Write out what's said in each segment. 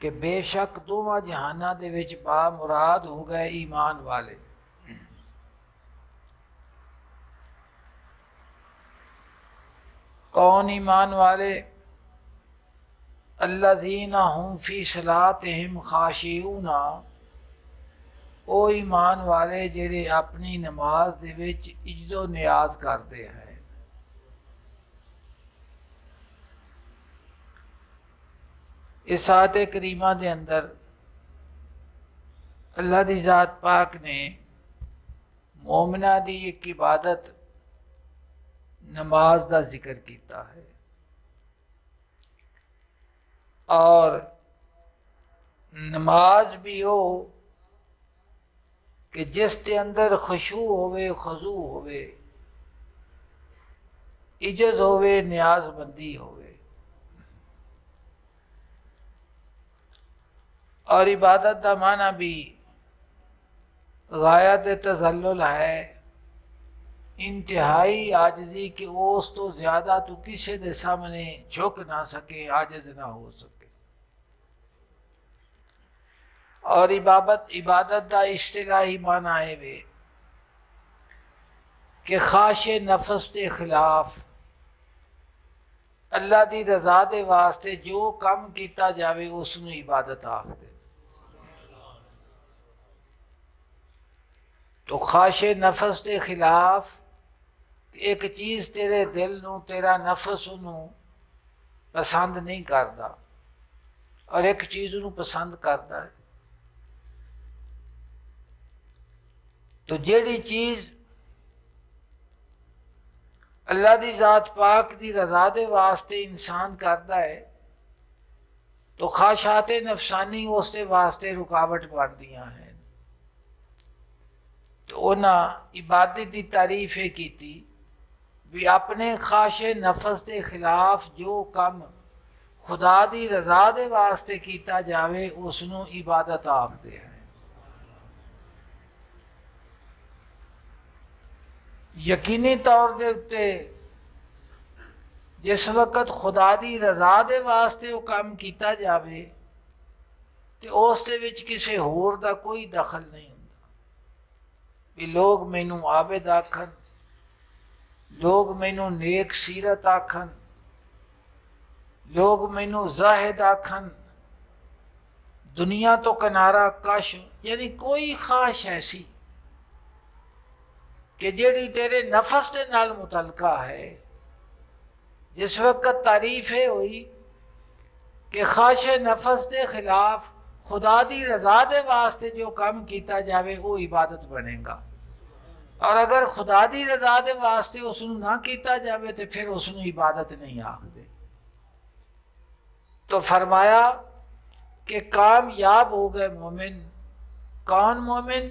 कि बेशक दोवां जहानां दे विच बामुराद हो गए ईमान वाले। कौन ईमान वाले? अल्लज़ीना हुम फ़ी सलातिहिम खाशिऊना, ओ ईमान वाले जेड़े अपनी नमाज दे विच इज्जो नियाज करते हैं। इस आयत करीमा दे अंदर अल्लाह दी ज़ात पाक ने मोमिना दी एक इबादत नमाज का जिक्र किया है, और नमाज भी हो कि जिस के अंदर खुशू होवे, खजू होवे, इज्जत होवे, न्याजबंदी होवे। और इबादत का माना भी गायत तज़ल्लुल है, इंतहाई आजजी कि उस तो ज़्यादा तू किसी के सामने झुक ना सके, आजिज ना हो सके। और इबादत का इस्तिलाही माना है वे कि खाशे नफस के खिलाफ अल्लाह की रजा के वास्ते जो काम किया जाए उसनूं इबादत आखदे। तो खाशे नफस के खिलाफ एक चीज़ तेरे दिल नूं, तेरा नफस उन्होंने पसंद नहीं करता, और एक चीज़ उन्होंने पसंद करता है। तो जेड़ी चीज़ अल्लाह की ज़ात पाक की रजा के वास्ते इंसान करता है, तो ख्वाहिशात नफसानी उसके वास्ते रुकावट बनदियां हैं। तो उन्हें इबादत की तारीफ ये की भी अपने ख्वाहिश नफस के खिलाफ जो काम खुदा की रजा के वास्ते किया जाए उसनों इबादत आखते हैं। यकीनी तौर के उत्ते जिस वक्त खुदा की रजा के वास्ते वो काम किया जाए तो उस दे विच किसी होर दा कोई दखल नहीं होंदा भी लोग मैनू आबिद आखन, लोग मैनू नेक सीरत आखन, लोग मैनू जाहिद आखन, दुनिया तो किनारा कश, यानी कोई ख्वाहिश ऐसी कि जेड़ी तेरे नफस के नाल मुतलका है। जिस वक्त तारीफ है हुई कि ख्वाहिश नफस के खिलाफ खुदा की रजा के वास्ते जो काम किया जाए वो इबादत बनेगा, और अगर खुदा की रजा के वास्ते उसनूं ना किया जाए तो फिर उसनूं इबादत नहीं आखदे। तो फरमाया कि कामयाब हो गए मोमिन। कौन मोमिन?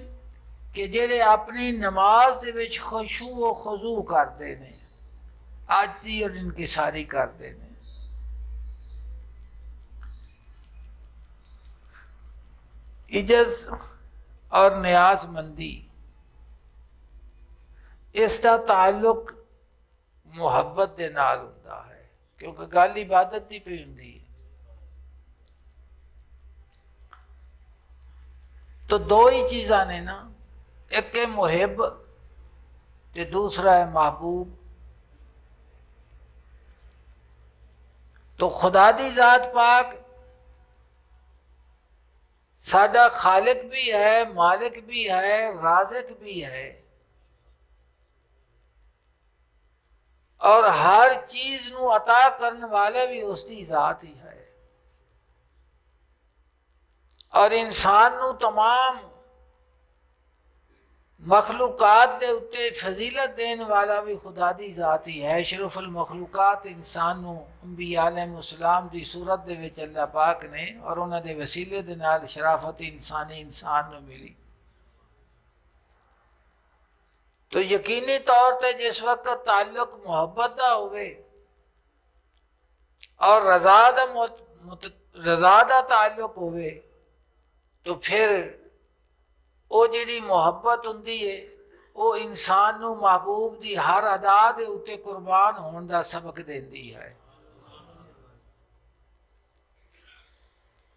कि जेड़े अपनी नमाज दे विच खुशू व खुजू करते हैं, आजी और इनकिसारी करते हैं। इज्जत और न्याजमंदी इसका ताल्लुक मुहब्बत के नाल हुंदा है, क्योंकि गल इबादत की पई हुंदी है। तो दो ही चीज़ा ने ना, एक है मुहिब ते दूसरा है महबूब। तो खुदा दी जात पाक साडा खालिक भी है, मालिक भी है, राज़िक भी है, और हर चीज़ नूं अता करने वाला भी उसकी जात ही है। और इंसान नूं तमाम मखलूकात दे उत्ते फजीलत देने वाला भी खुदा दी जात ही है। अशरफुल मखलूकात इंसान नूं अंबिया अलैहिस्सलाम दी सूरत दे विच अल्लाह पाक ने और उन्हां दे वसीले दे नाल शराफत इंसानी इंसान नूं मिली। तो यकीनी तौर पर जिस वक्त ताल्लुक मुहब्बत का होवे और रजा का ताल्लुक होवे तो फिर वो जिहड़ी मुहब्बत हुंदी है वो इंसान नूं महबूब की हर अदा दे उत्ते कुर्बान होने का सबक देती है।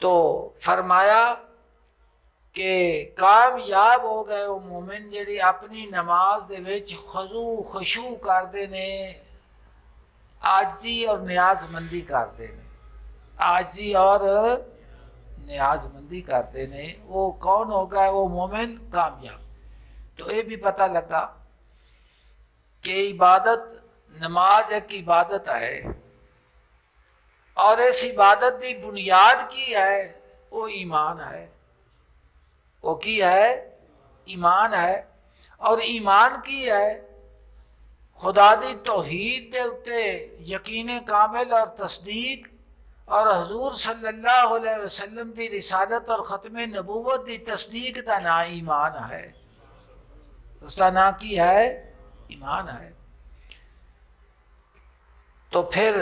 तो फरमाया कि कामयाब हो गए वो मोमिन जिहड़े अपनी नमाज दे विच खजू खशू करते ने, आजी और न्याजमंदी करते ने, आजी और न्याजमंदी करते ने, वो कौन हो गए वो मोमिन कामयाब। तो ये भी पता लगा कि इबादत, नमाज एक इबादत है और इस इबादत की बुनियाद की है वो ईमान है। वो की है ईमान है, और ईमान की है खुदा दी तौहीद दे उत्ते यकीन कामिल और तस्दीक, और हजूर सल्लल्लाहु अलैहि वसल्लम की रिसालत और ख़त्म नबूवत की तस्दीक का ना ईमान है, उसका ना की है ईमान है। तो फिर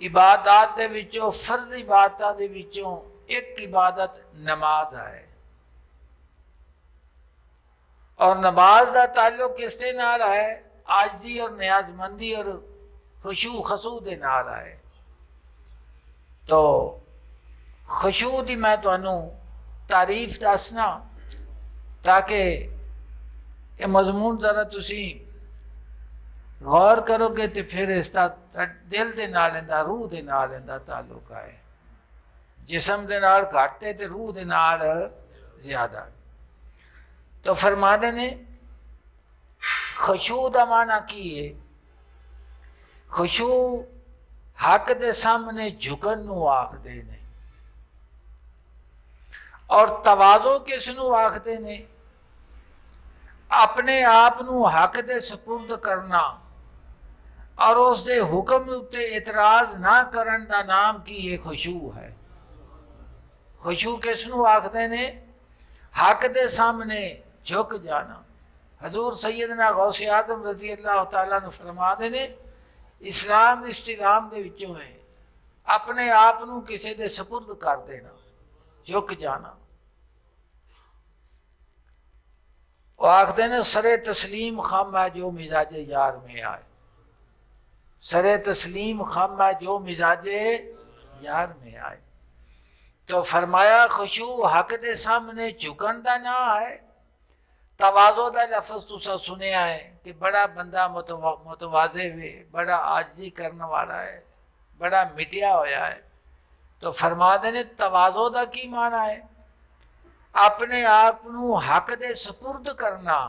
इबादत दे विचों, फर्ज इबादत दे विचों एक इबादत नमाज है, और नमाज का ताल्लुक किसके नाल है? आजी और न्याजमंदी और खुशू खसू दे नाल है। तो खुशू की मैं तुहानू तारीफ दसना ताकि ये मजमून जरा तुसी गौर करोगे तो फिर इसका दिल के नाल इहदा, रूह के नाल इहदा ताल्लुक है। जिसम के नाल घट है तो रूह के नाल ज्यादा। तो फरमाते ने खुशू का माना की है? खुशू हक के सामने झुकन नू आखदे ने, और तवाज़ो किस नू आखदे ने? अपने आप नू हक दे सपुर्द करना और उसके हुक्म उत्ते इतराज ना करन दा नाम की ये खुशू है। खुशू किस नू आखदे ने? हक दे सामने झुक जाना। हजूर सैयदना गौसे आजम रजी अल्लाह तआला ने फरमाते ने, इस्लाम इस्तिलाम दे विचों है अपने आप नू किसी दे सपुर्द कर देना, झुक जाना। वो आखते ने सरे तस्लीम खम है जो मिजाजे यार में आए, सरे तस्लीम खम है जो मिजाजे यार में आए। तो फरमाया खुशू हक दे सामने झुकन का ना है। तवाज़ो का लफज तुसा सुनिया है कि बड़ा बंदा मुतवाज़े वे, बड़ा आजी करने वाला है, बड़ा मिटिया होया है। तो फरमा देने तवाज़ो का की माना है? अपने आप नू हक दे सपुर्द करना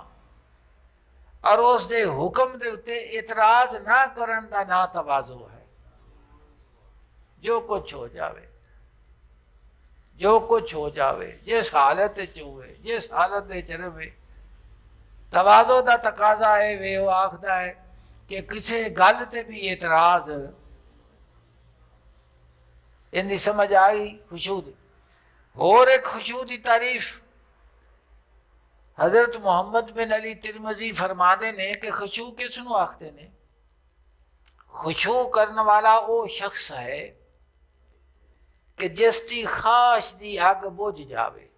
और उस दे हुक्म दे उत्ते इतराज ना करन दा ना तवाज़ो है। जो कुछ हो जावे, जो कुछ हो जावे, जिस हालत च होवे, जिस हालत च रहे, तवाज़ो का तकाजा है वे वो आखदा है कि किसी गल ते भी एतराज, इनकी समझ आई खुशू दी। होर एक खुशू की तारीफ हजरत मुहम्मद बिन अली तिरमजी फरमाते ने कि खुशू किस नू आखते ने? खुशू करने वाला वो शख्स है कि जिसकी ख्वाहिश की अग बुझ जावे।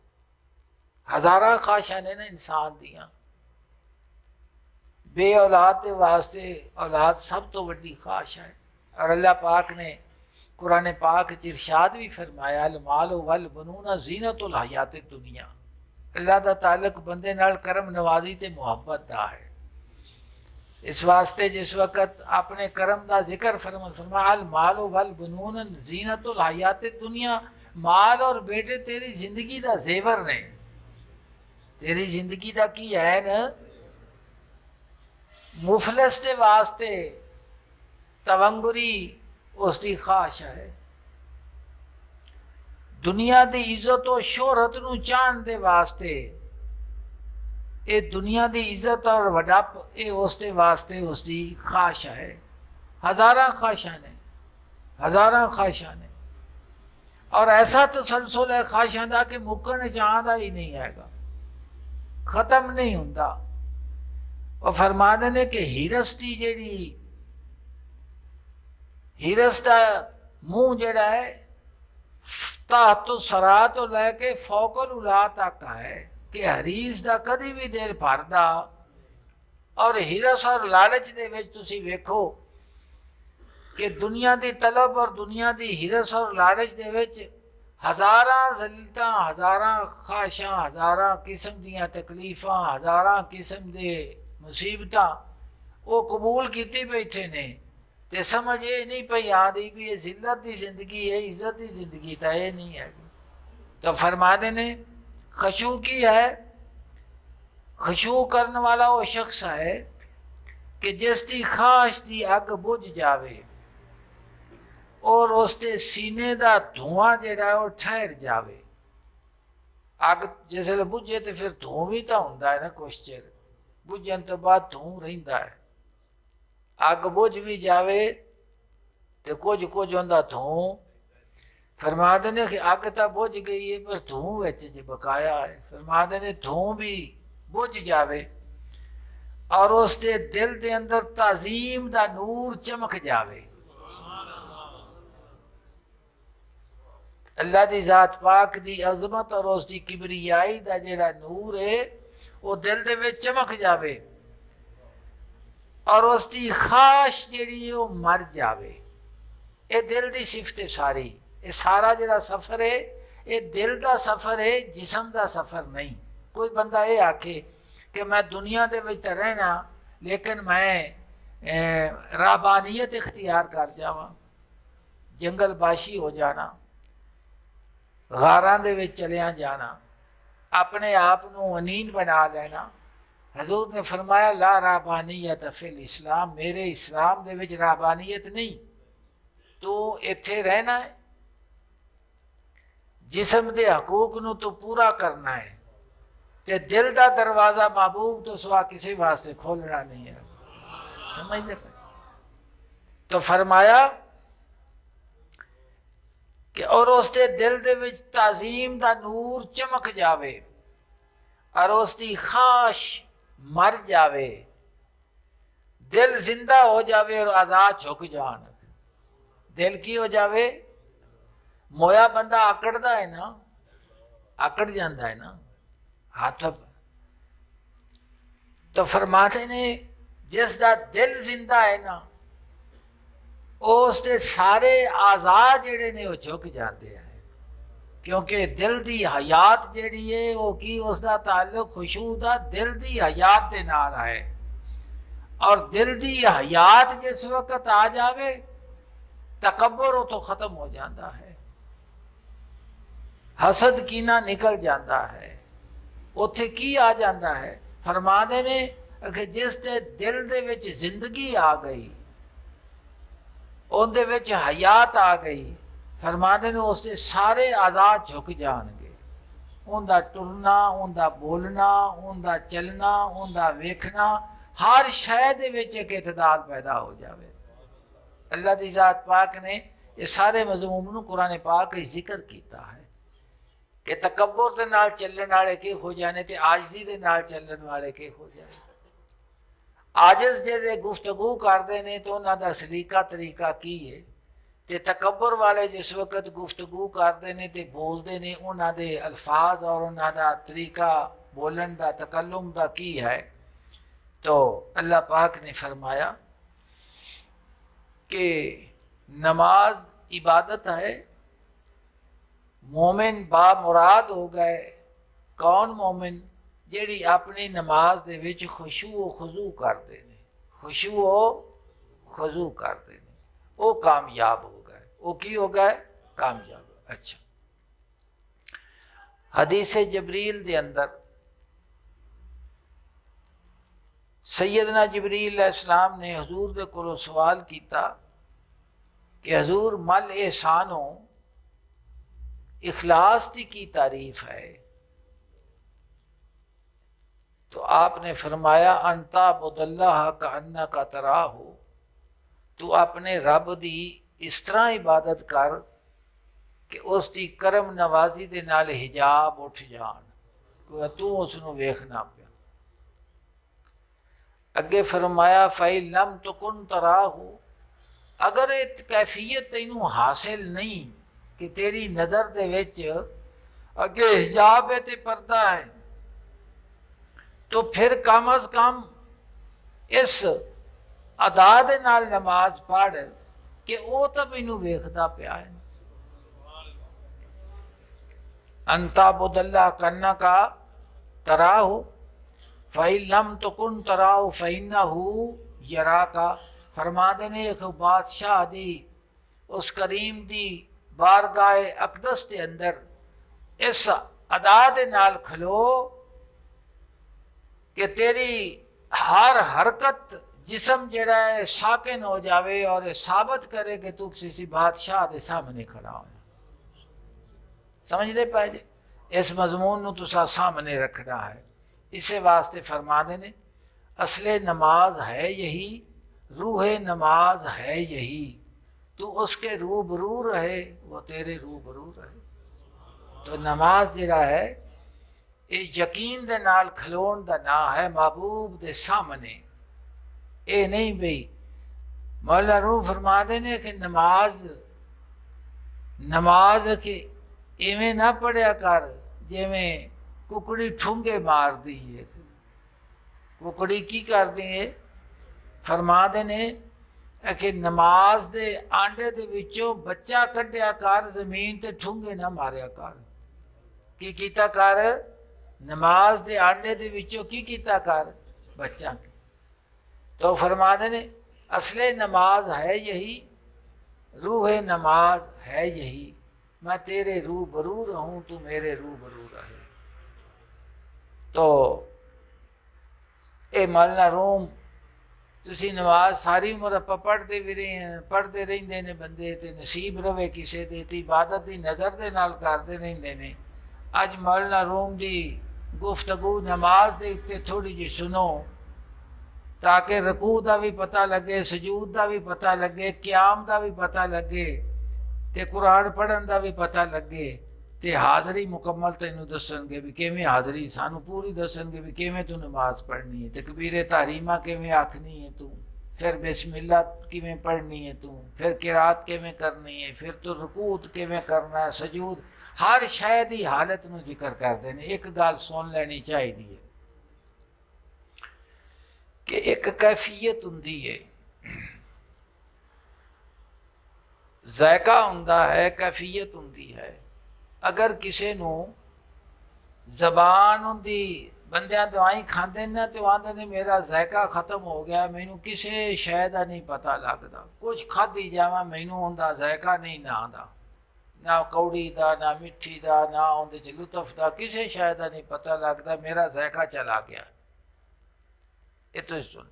हज़ारा ख्वाहिशां ने ना इंसान दियाँ, बे औलाद के वास्ते औलाद सब तो वड्डी ख्वाहिश है। और अल्लाह पाक ने कुरान पाक च इरशाद भी फरमाया, अल माल वल बनूना जीनतुल हयात दुनिया। अल्लाह का ताल्लुक बंदे नाल करम नवाजी ते मुहब्बत दा है। इस वास्ते जिस वक्त अपने करम का जिक्र फरमाया, अल माल वल बनून जीनतुल हयात दुनिया, माल और बेटे तेरी जिंदगी का जेवर ने, तेरी जिंदगी का की है न। मुफलस के वास्ते तवंगुरी उसकी ख्वाहिश है। दुनिया की इज्जत और शोहरत नू चाहन दे वास्ते, ये दुनिया की इज्जत और वडप ये उसके वास्ते उसकी ख्वाहिश है। हज़ारा ख्वाहिशां ने, हज़ारा ख्वाहिशां ने, और ऐसा तसलसल है ख्वाहिशां दा कि मुकन चाहता ही नहीं हैगा, ख़त्म नहीं होंदा। और फरमा देने कि हिरस की जी, हिरस का मुँह जड़ा है तो सरा तो लैके फौकल उला तक है कि हरीस का कभी भी दिल भरदा। और हिरस और लालच दे विच तुसी वेखो कि दुनिया की तलब और दुनिया की हिरस और लालच दे विच हज़ारां ज़िल्लतां, हज़ारां ख्वाहिशां, हज़ारां किस्म दियां तकलीफ़ां, हज़ारां किस्म दे मुसीबतां वो कबूल कीती बैठे ने ते समझ ये नहीं पई आती भी ये जिल्लत की जिंदगी है, इज्जत की जिंदगी तो ये नहीं है। तो फरमाते ने खशू की है, खशू करने वाला वो शख्स है कि जिसकी ख्वाहिश की अग बुझ जावे और उसके सीने का धुआं जड़ा वो ठहर जावे। अग जिसले बुझे तो फिर धूं भी तो होंदा है ना, कुछ चिर बुझन तो बाद धूं रहिंदा है। अग बुझ भी जावे तो कुछ कुछ होंदा धूं। फरमाते ने कि अग तो बुझ गई है पर धूं विच ज बकाया है। फरमाते ने धूं भी बुझ जावे और उसके दिल के अंदर ताजीम का नूर चमक जावे। अल्लाह की जात पाक की अजमत और उसकी किबरियाई का जिहड़ा नूर है वो दिल दे विच चमक जावे और उसकी ख्वाहिश जिहड़ी है वो मर जावे। ये दिल की सिफत है सारी। ये सारा जिहड़ा सफ़र है ये दिल का सफ़र है, जिसम का सफ़र नहीं। कोई बंदा ये आखे कि मैं दुनिया दे विच तो रहना लेकिन मैं राबानियत इख्तियार कर जावां, जंगलबाशी हो जाना, गारां दे विच चलिया जाना, अपने आप को अनीन बना लेना। हजूर ने फरमाया ला राबानियत फिल इस्लाम, मेरे इस्लाम दे विच राबानियत नहीं। तो इत्थे रहना है, जिसम के हकूक नूं तो पूरा करना है ते दिल का दरवाज़ा महबूब तो सुआ किसी वास्ते खोलना नहीं है। समझते पे? तो फरमाया कि और उसके दिल दे विच ताजीम का नूर चमक जावे और उसकी ख्वाहिश मर जावे, दिल जिंदा हो जावे और आजाद झुक जान। दिल की हो जावे, मोया बंदा आकड़दा है ना, आकड़ जाता है ना हाथ। तो फरमाते ने जिसका दिल जिंदा है ना उसके सारे आजाद जिहड़े ने वो झुक जाते हैं, क्योंकि दिल की हयात जिहड़ी है वो की उसका ताल्लुक खुशू का दिल की हयात के नाल है। और दिल की हयात जिस वक्त आ जावे तकब्बुर वो तो खत्म हो जाता है, हसद कीना निकल जाता है, उत्थे की आ जाता है। फरमाते ने कि जिस दे दिल दे विच जिंदगी आ गई, उनदे विच हयात आ गई, फरमाते ने उसके सारे आजाद झुक जाएंगे। उनका टुरना, उनका बोलना, उनका चलना, उनका वेखना, हर शय दे विच एक इतदाल पैदा हो जाए। अल्लाह की जात पाक ने ये सारे मज़मून नूं कुरान पाक जिक्र किया है कि तकब्बुर दे नाल चलण वाले के हो जाने ते आजिज़ी दे नाल चलण वाले के हो जाए। आजिज़ जे गुफ्तगू करते हैं तो उन्होंने सलीका तरीका की है, तो तकब्बुर वाले जिस वक्त गुफ्तगू करते हैं तो बोलते हैं उन्होंने अल्फाज और उन्होंने तरीका बोलन का तकल्लुम का की है। तो अल्लाह पाक ने फरमाया कि नमाज इबादत है, मोमिन बामुराद हो गए। कौन मोमिन? जेड़ी अपनी नमाज दे विच खुशू व खुजू करते हैं, खुशू व खुजू करते हैं, वो कामयाब हो गए। वो की हो गए? कामयाब। अच्छा, हदीस जबरील दे अंदर सैयदना जिब्रील अलैहिस्सलाम ने हजूर दे कोलों सवाल किया कि हजूर मल एहसानो इखलास की तारीफ है। तो आपने फरमाया अंता बुदल्लाह का अन्ना का तरा हो, तू अपने रब दी इस तरह इबादत कर कि उसकी करम नवाजी दे नाल हिजाब उठ जान, कि तू उसनू वेखना पिया। अगे फरमाया फ़ई लम तुकुन तरा हो, अगर ये कैफियत तेनू हासिल नहीं कि तेरी नज़र दे विच अगे हिजाब है ते पर्दा है, तो फिर कम अज कम इस अदा दे नाल नमाज पढ़ कि वो तो मैनू वेखदा पिया है। अंताबुदल्ला कन्ना का तराहु फ़इलम तुकुन तराहु फ़इन्नहु यरा का। फरमा देने एक बादशाह दी उस करीम दी बारगाह अकदस के अंदर इस अदा दे नाल खलो कि तेरी हर हरकत जिसम जड़ा है साकिन हो जावे और साबित करे कि तू किसी बादशाह के सामने खड़ा हो। समझते पाए जे इस मजमून नूं तुसा सामने रखना है। इसे वास्ते फरमा देने असले नमाज है यही, रूह नमाज है यही, तू उसके रूबरू रहे वो तेरे रूबरू रहे। तो नमाज जड़ा है ये यकीन दे नाल खलोण दा ना है महबूब दे सामने। ये नहीं बई मौला रूह फरमा देने कि नमाज के इवें ना पढ़िया कर जिमें कुकड़ी ठुंगे मार दी है। कुकड़ी की कर दी है? फरमा देने कि नमाज दे आंडे दे विचों बच्चा कढ़िया कर, जमीन ते ठुंगे ना मारिया कर। की कीता कर? नमाज दे आंडे दे विचों की कीता कर? बच्चा। तो फरमा देने असले नमाज है यही, रूह नमाज है यही, मैं तेरे रूबरू रहूं तू मेरे रूबरू रहे। तो ये मौलाना रूम तुसी नमाज सारी उम्र आप पढ़ते भी रहे हैं, पढ़ते रहते ने बंदे ते नसीब रवे किसी दे ते इबादत की नज़र दे नाल करते रहते ने। अज मौलाना रूम की गुफ्तगू नमाज दे उत्ते थोड़ी जी सुनो ताकि रकू का भी पता लगे, सजूद का भी पता लगे, क्याम का भी पता लगे, ते कुरान पढ़न का भी पता लगे, ते हाज़री मुकम्मल तेनू दसणगे भी किवें हाज़री सानू पूरी दसणगे भी किवें तू नमाज पढ़नी है, तकबीरे तारीमा किवें आखनी है तू, फिर बिस्मिल्लाह किवें पढ़नी है तू, फिर किरात किवें करनी है, फिर तू रकूत किवें करना है, सजूद हर शय दी हालत नू जिक्र करते हैं। एक गल सुन लेनी चाहिए कि एक कैफियत हुंदी है, जायका हुंदा है, कैफियत हुंदी है। अगर किसी नू जबान हुंदी बंदियां दवाई खांदे ना तो आंदे ने मेरा जायका खत्म हो गया, मैनू किसी शय दा नहीं पता लगदा, कुछ खाधी जावां मैनू उहदा जायका नहीं ना आंदा, ना कौड़ी दा ना मिठी दा ना उहदे च लुत्फ दा, किसी शय दा नहीं पता लगदा, मेरा जायका चला गया। ये तो सुन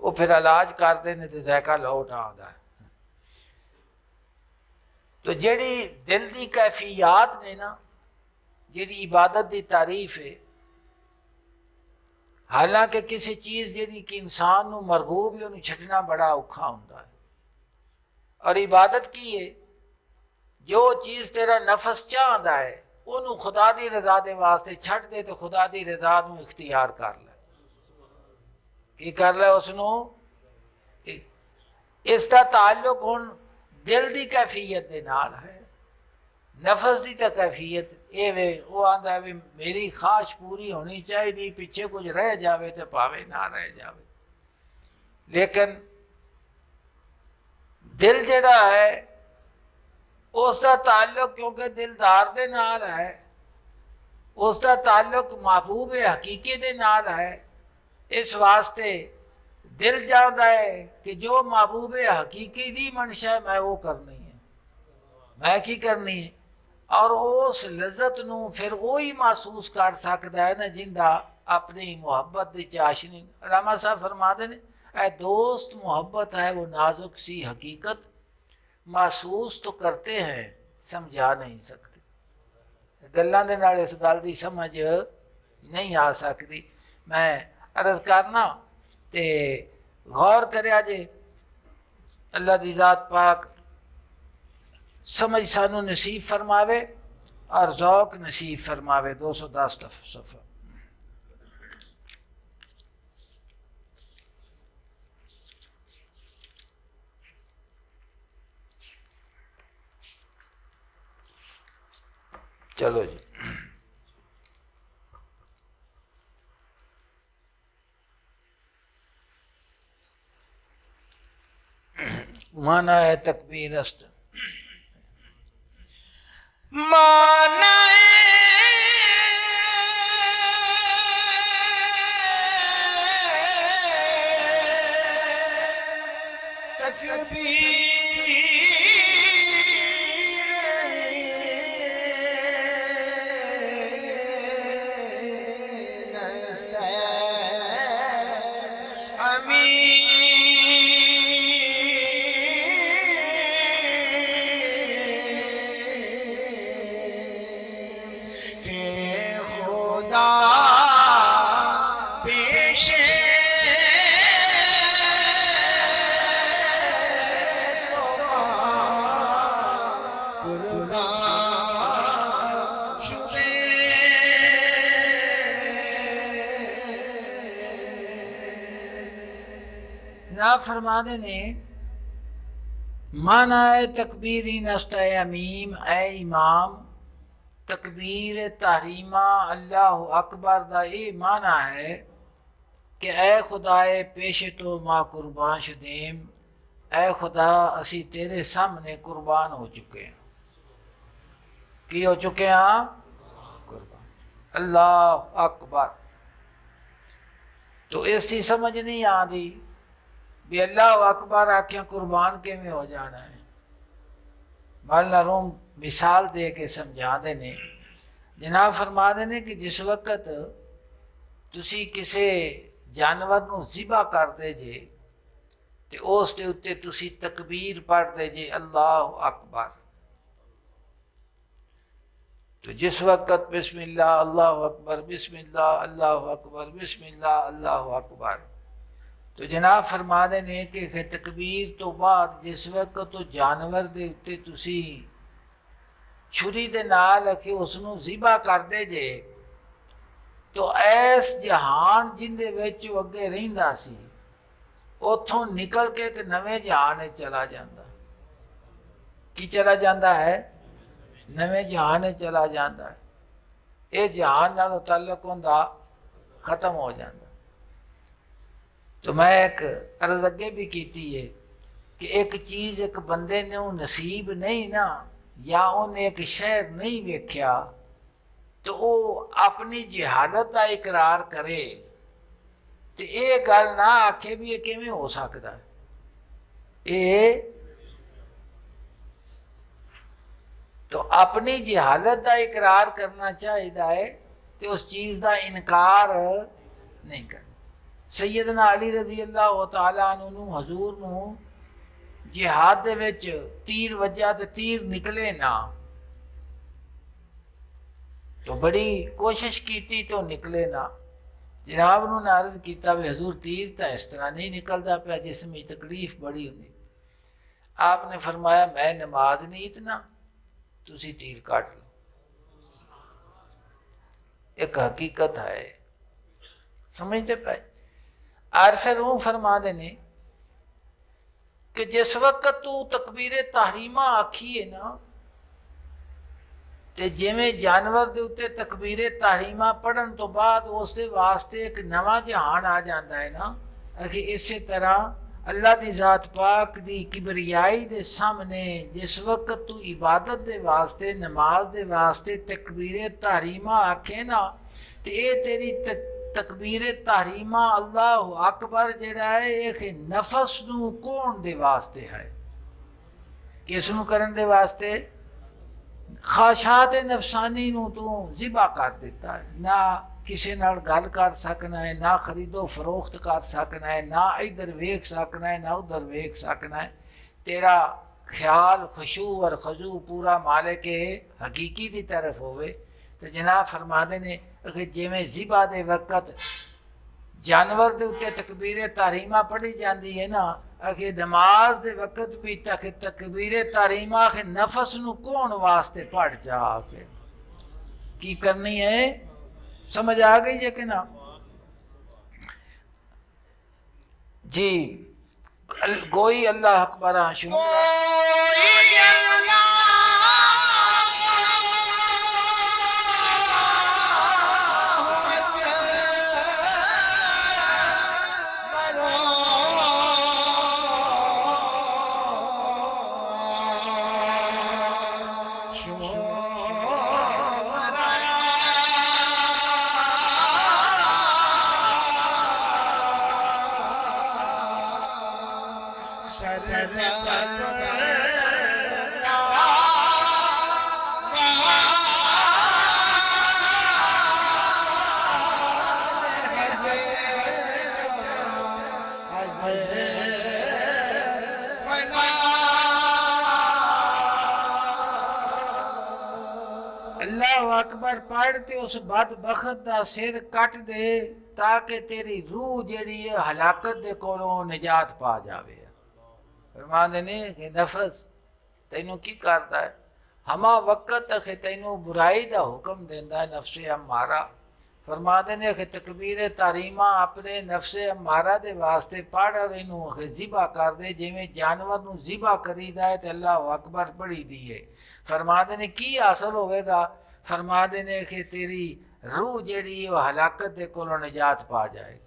वो फिर इलाज करते हैं तो जायका लौट आता है। तो जेड़ी दिल की कैफियत ने ना, जेड़ी इबादत की तारीफ है, हालांकि किसी चीज़ जी कि इंसान को मरगूब है उन्हें छड्डना बड़ा औखा होता है। और इबादत की है जो चीज़ तेरा नफस चाहता है उन्होंने खुदा की रजा के वास्ते छड्ड दे तो खुदा की रजा को इख्तियार कर ले। की कर ले उसनों? इसका ताल्लुक हुण दिल की कैफियत के नाल है, नफस की तो कैफियत ये वे वो आंदा भी मेरी ख्वाहिश पूरी होनी चाहिए, पिछे कुछ रह जाए तो भावे ना रह जाए। लेकिन दिल जड़ा है उसका ताल्लुक क्योंकि दिलदार दे नाल है, उसका ताल्लुक महबूब हकीकी दे नाल है। इस वास्ते दिल चाहता है कि जो महबूब हकीकी दी मंशा है मैं वो करनी है, मैं की करनी है। और उस लज्जत नू फिर वो ही महसूस कर सकता है ना जिंदा अपनी मुहब्बत की चाशनी। रामा साहब फरमाते ने ऐ दोस्त मुहब्बत है वो नाजुक सी हकीकत, महसूस तो करते हैं समझा नहीं सकते। गल्लां दे नाल इस गल की समझ नहीं आ सकती। मैं अर्ज करना ते गौर करिया जे, अल्लाह दी जात पाक समझ सानू नसीब फरमावे और ज़ौक नसीब फरमावे। 210 सफ़ा। चलो जी, माना है तकबीर अस्त, माना है ना फरमाने ने माना है तकबीरी नस्ता अमीम ए इमाम तकबीर तहरीमा अल्लाह अकबर दा ये माना है कि ए खुदाए पेश तो माँ कुर्बान शदीम, ए खुदा असी तेरे सामने कुर्बान हो चुके हैं। की हो चुके हैं? कुर्बान। अल्लाह अकबर। तो इसकी समझ नहीं आती भी अल्लाह अकबर आख्या कुर्बान किमें हो जाना है। मौलाना रूम मिसाल दे के समझा देने, जनाब फरमा देने कि जिस वक्त तुसी किसी जानवर नूं ज़िबा करते जे ते उस दे उत्ते तुसी तकबीर पढ़ते जे अल्लाह अकबर। तो जिस वक्त बिस्मिल्लाह अल्लाह अकबर, बिस्मिल्लाह अल्लाह अकबर, बिस्मिल्लाह अल्लाह अकबर, तो जनाब फरमा देने कि तकबीर तो बाद जिस वक्त तो जानवर दे उत्ते तुसी छुरी दे नाल अखे उसनू ज़िबा करदे जे, तो ऐस जहान जिंदे विच अगे रहिंदा सी उथों निकल के एक नवे जहान चला जाता। की चला जाता है? नवे जहान चला जाता है। ये जहान नाल ताल्लुक हुंदा खत्म हो जाता। तो मैं एक अर्ज अगे भी की है कि एक चीज़ एक बंदे ने नसीब नहीं ना, या उन्हें एक शहर नहीं वेख्या, तो वो अपनी जहालत का इकरार करे तो ये गल ना आखे भी ये किवें हो सकता है। ये तो अपनी जहालत का इकरार करना चाहिए है, तो उस चीज़ का इनकार नहीं करना। सैयदना अली रजी अल्लाह तआला अन्हु हजूर नूं जिहाद दे विच तीर वज्जा तो तीर निकले ना, तो बड़ी कोशिश की तो निकले ना। जनाब नूं अर्ज किया भी हजूर तीर तो इस तरह नहीं निकलता पाया जिसमें तकलीफ बड़ी होगी। आपने फरमाया मैं नमाज नहीं इतना, तुसी तीर काट लो। एक हकीकत है, समझते पाए। और फिर वो फरमा देने कि जिस वक्त तू तकबीर तहरीमा आखी है ना, तो जिमें जानवर के उत्ते तकबीर तहरीमा पढ़न तो बाद उस वास्ते एक नवा जहान आ जाता है ना, कि इस तरह अल्लाह की जात पाक की किबरियाई के सामने जिस वक्त तू इबादत के वास्ते नमाज के वास्ते तकबीर तहरीमा आखे ना, तो ये तेरी तकबीर तहरीमा अल्लाह अकबर जिहड़ा है एक नफस नूं कोण दे वास्ते है। किस नूं करन दे वास्ते? ख्वाहिशात नफसानी नूं तू ज़िबा कर दिता है। ना किसी नाल गल कर सकना है, ना खरीदो फरोख्त कर सकना है, ना इधर वेख सकना है, ना उधर वेख सकना है। तेरा ख्याल खुशू और खजू पूरा मालिक हकीकी की तरफ होवे। तो जनाब फरमाते ने कि जिमें ज़िबा दे वक़्त जानवर के उत्ते तकबीर तहरीमा पढ़ी जाती है ना, आखिर नमाज के वक़्त भी तकबीर तहरीमा आखिर नफस नूं कौन वास्ते पढ़ जा के की करनी है। समझ आ गई है कि ना जी? गोई अल्लाह अकबर आशू अल्लाह अकबर पढ़ते उस बदबख्त दा सिर कट दे ताकि तेरी रूह जड़ी है हलाकत दे कोलों निजात पा जावे। फरमांदे ने कि नफस तैनू की करदा है, हमा वक्त कि तैनू बुराई दा हुक्म देंदा है नफ्से अम्मारा। फरमांदे ने कि तकबीर तारीमा अपने नफ्से अम्मारा दे वास्ते पढ़ और इनू ज़िबा कर दे जिवें जानवर नू ज़िबा करीदा है ते अल्लाह अकबर पढ़ी दी है। फरमांदे ने की हासिल होवेगा? फरमांदे ने कि तेरी रूह जड़ी वो हलाकत दे कोलों निजात पा जाएगी।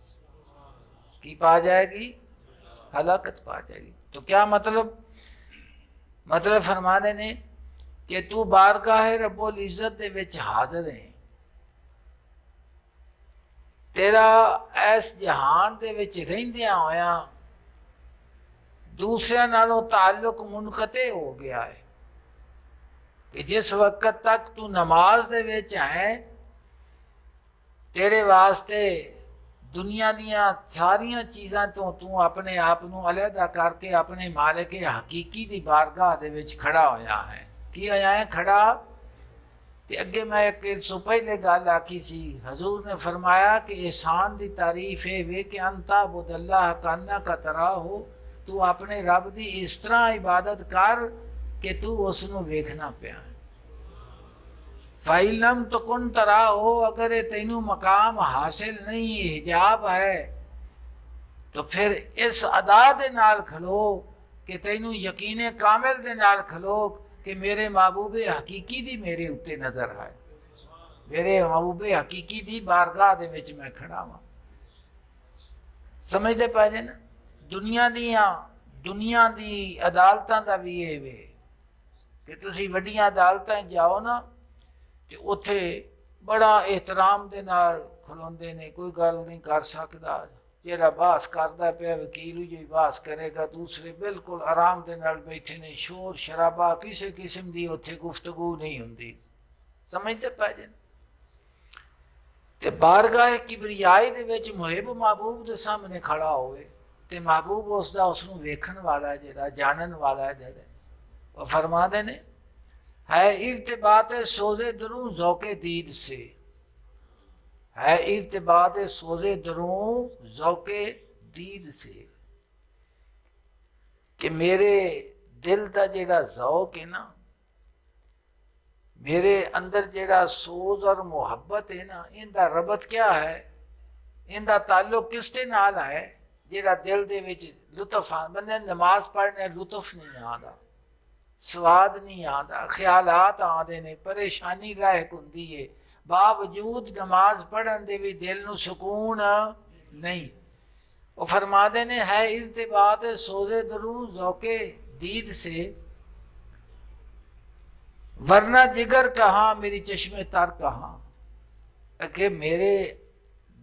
की पा जाएगी? हलाकत पा जाएगी। तो क्या मतलब? मतलब फरमांदे ने कि तू बारगाह रब्बुल इज्जत दे विच हाज़िर है। तेरा इस जहान दे विच रहिंदियां होया दूसरे नालों ताल्लुक मुनक़ते हो गया है कि जिस वक्त तक तू नमाज दे विच है तेरे वास्ते दुनिया दियां सारियां चीज़ां तो तू अपने आप नू अलहदा करके अपने मालिक हकीकी दी बारगाह दे विच खड़ा होया है। की होया है खड़ा? ते अगे मैं एक सौ पहले गल आखी सी, हजूर ने फरमाया कि एहसान की तारीफ है वे कि अंता बुदल्लाह काना का तरा हो, तू अपने रब की इस तरह इबादत कर कि तू उसनू वेखना पिया। फ़ाइलम तो कुन तरा हो, अगर तेनू मकाम हासिल नहीं हिजाब है तो फिर इस अदा दे नाल खलो कि तेनू यकीन कामिल दे नाल खलो कि मेरे महबूब हकीकी दी मेरे उत्ते नज़र है, मेरे महबूब हकीकी दी बारगाह दे विच मैं खड़ा हाँ। समझते पै जे ना? दुनिया दी अदालतां दा भी ये वे कि तुसी वड्डियां अदालतां जाओ ना ते उत्थे बड़ा एहतराम दे नाल खलोंदे ने, कोई गल नहीं कर सकदा। जेड़ा बहस करदा पिया वकील ही जी बहस करेगा, दूसरे बिल्कुल आराम दे नाल बैठे ने, शोर शराबा किसी किस्म की उत्थे गुफ्तगू नहीं हुंदी। समझते पै जे? ते बारगाह किबरियाई दे विच मुहिब महबूब दे सामने खड़ा होवे ते महबूब उसदा उसनू वेखण वाला जेड़ा जानन वाला है जेड़ा वो फरमांदे ने है इर्तिबात सोज़े दरूं ज़ौक़े दीद से, है इर्तिबात सोज़े दरूं ज़ौक़े दीद से कि मेरे दिल का जेड़ा ज़ौक़ है ना, मेरे अंदर जेड़ा सोज़ और मुहब्बत है ना, इनका रबत क्या है, इनका ताल्लुक किसके नाल है? जेड़ा दिल दे विच लुत्फ आ, बंदे नमाज पढ़ने लुत्फ नहीं आता, स्वाद नहीं आता, ख्यालात आते ने, परेशानी लायक हुंदी है, बावजूद नमाज पढ़न दे भी दिल नू सुकून नहीं। वो फरमाते ने है इर्तिबात सोज़े दरूं ज़ौक़े दीद से, वरना जिगर कहाँ मेरी चश्मे तर कहाँ। कि मेरे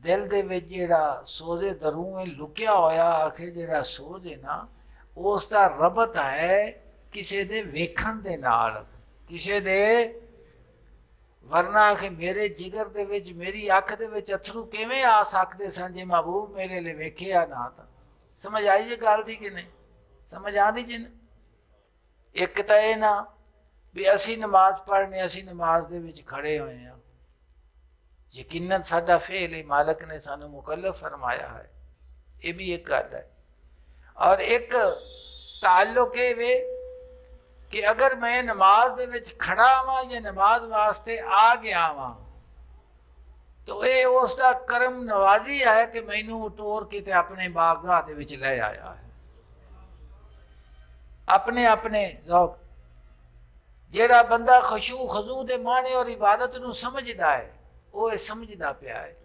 दिल दे विच जेड़ा सोज़े दरूं है लुकिया होया आखे जेड़ा सोज़ है ना उसका रबत है किसी दे वेखण दे नाल, किसी दे, वरना आखे मेरे जिगर दे विच मेरी अख दे विच अथरू किवें आ सकदे सन जे महबूब मेरे लिए वेखिया ना था। समझ आई जे गल दी कि नहीं? समझ आती जी ना? एक तो यह ना भी असी नमाज पढ़ने, असी नमाज दे विच खड़े हुए हैं, यकीनन साडा फेल है, मालिक ने सानू मुकल्लफ फरमाया है, ये भी एक गल है। और एक ताल्लुक ये वे कि अगर मैं नमाज दे विच खड़ा हाँ या नमाज वास्ते आ गया हाँ तो ये उसका करम नवाजी है कि मैनू टोर के ते अपने बारगाह दे विच ले आया है। अपने अपने ज़ौक़ जेड़ा बंदा खुशू खजू दे माने और इबादत नू समझदा है वो समझदा पिया है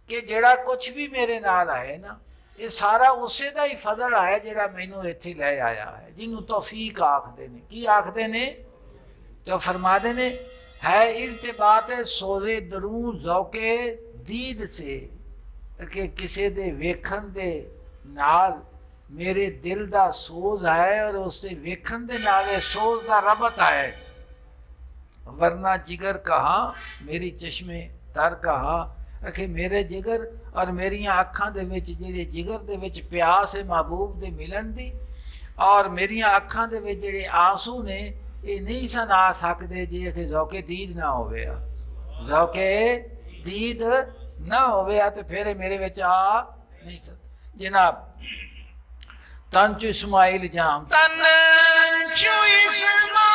कि जेड़ा कुछ भी मेरे नाल है ना ये सारा उसे दा ही फजल है जेड़ा मैनू इत्थे ले आया है, जिन्हों तौफीक आखदे ने। की आखदे ने? तो फरमादे ने है इर्तिबात सोज़े दरूं ज़ौक़े दीद से कि किसी दे वेखण दे नाल मेरे दिल दा सोज है और उससे वेखन दे नाले सोज दा रबत है, वरना जिगर कहाँ मेरी चश्मे तर कहाँ। आखे मेरे जिगर और मेरिया अखां दे विच जिहड़े जिगर दे विच प्यास है महबूब दे मिलन दी, और मेरिया अखां दे विच जिहड़े आंसू ने ये नहीं सन आ सकते जे कि ज़ौके दीद ना होवे। ज़ौके दीद ना होवे तो फिर मेरे विच आ नहीं सकते। जनाब तन चो इस्माइल जाम तन चो इस्माइल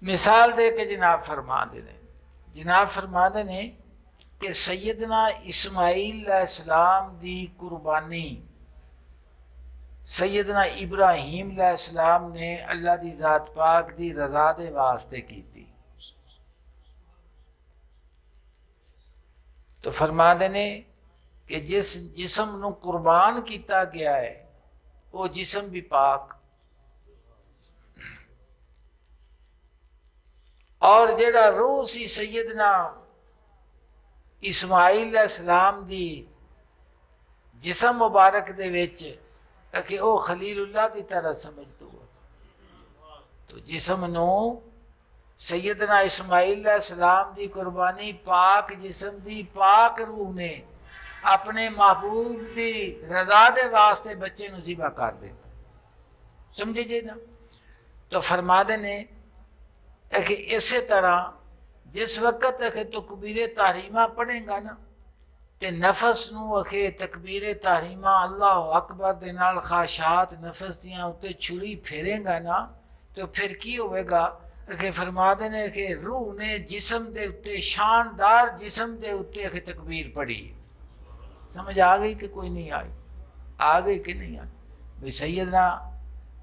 मिसाल दे के जनाब फरमाते ने कि सैयदना इस्माइल अलैहिस्सलाम दी कुर्बानी सैयदना इब्राहीम अलैहिस्सलाम ने अल्लाह दी ज़ात पाक दी रज़ा दे वास्ते की थी। तो फरमाते ने कि जिस जिस्म नूं कुर्बान किया गया है वो जिस्म भी पाक, और जेड़ा रूह सी सैयदना इस्माइल अलैहिस्सलाम दी जिस्म मुबारक दे विच कि वो खलीलुल्लाह की तरह समझ दो। तो जिस्म नूं सैयदना इस्माइल अलैहिस्सलाम दी कुर्बानी पाक जिस्म दी पाक रूह ने अपने महबूब दी रज़ा दे वास्ते बच्चे नूं ज़िबा कर दिता। समझे जी ना। तो फरमाते ने कि इस तरह जिस वक्त अखे तकबीर तहरीमा पढ़ेगा ना तो नफस नूं अखे तकबीर तहरीमा अल्लाह अकबर दे नाल खाशात नफस दियां उत्ते छुरी फेरेगा ना तो फिर की होएगा। अखे फरमाते ने कि रूह ने जिस्म दे उत्ते शानदार जिस्म दे उत्ते अखे तकबीर पढ़ी। समझ आ गई कि कोई नहीं आई? आ गई कि नहीं आई? भाई सैयदना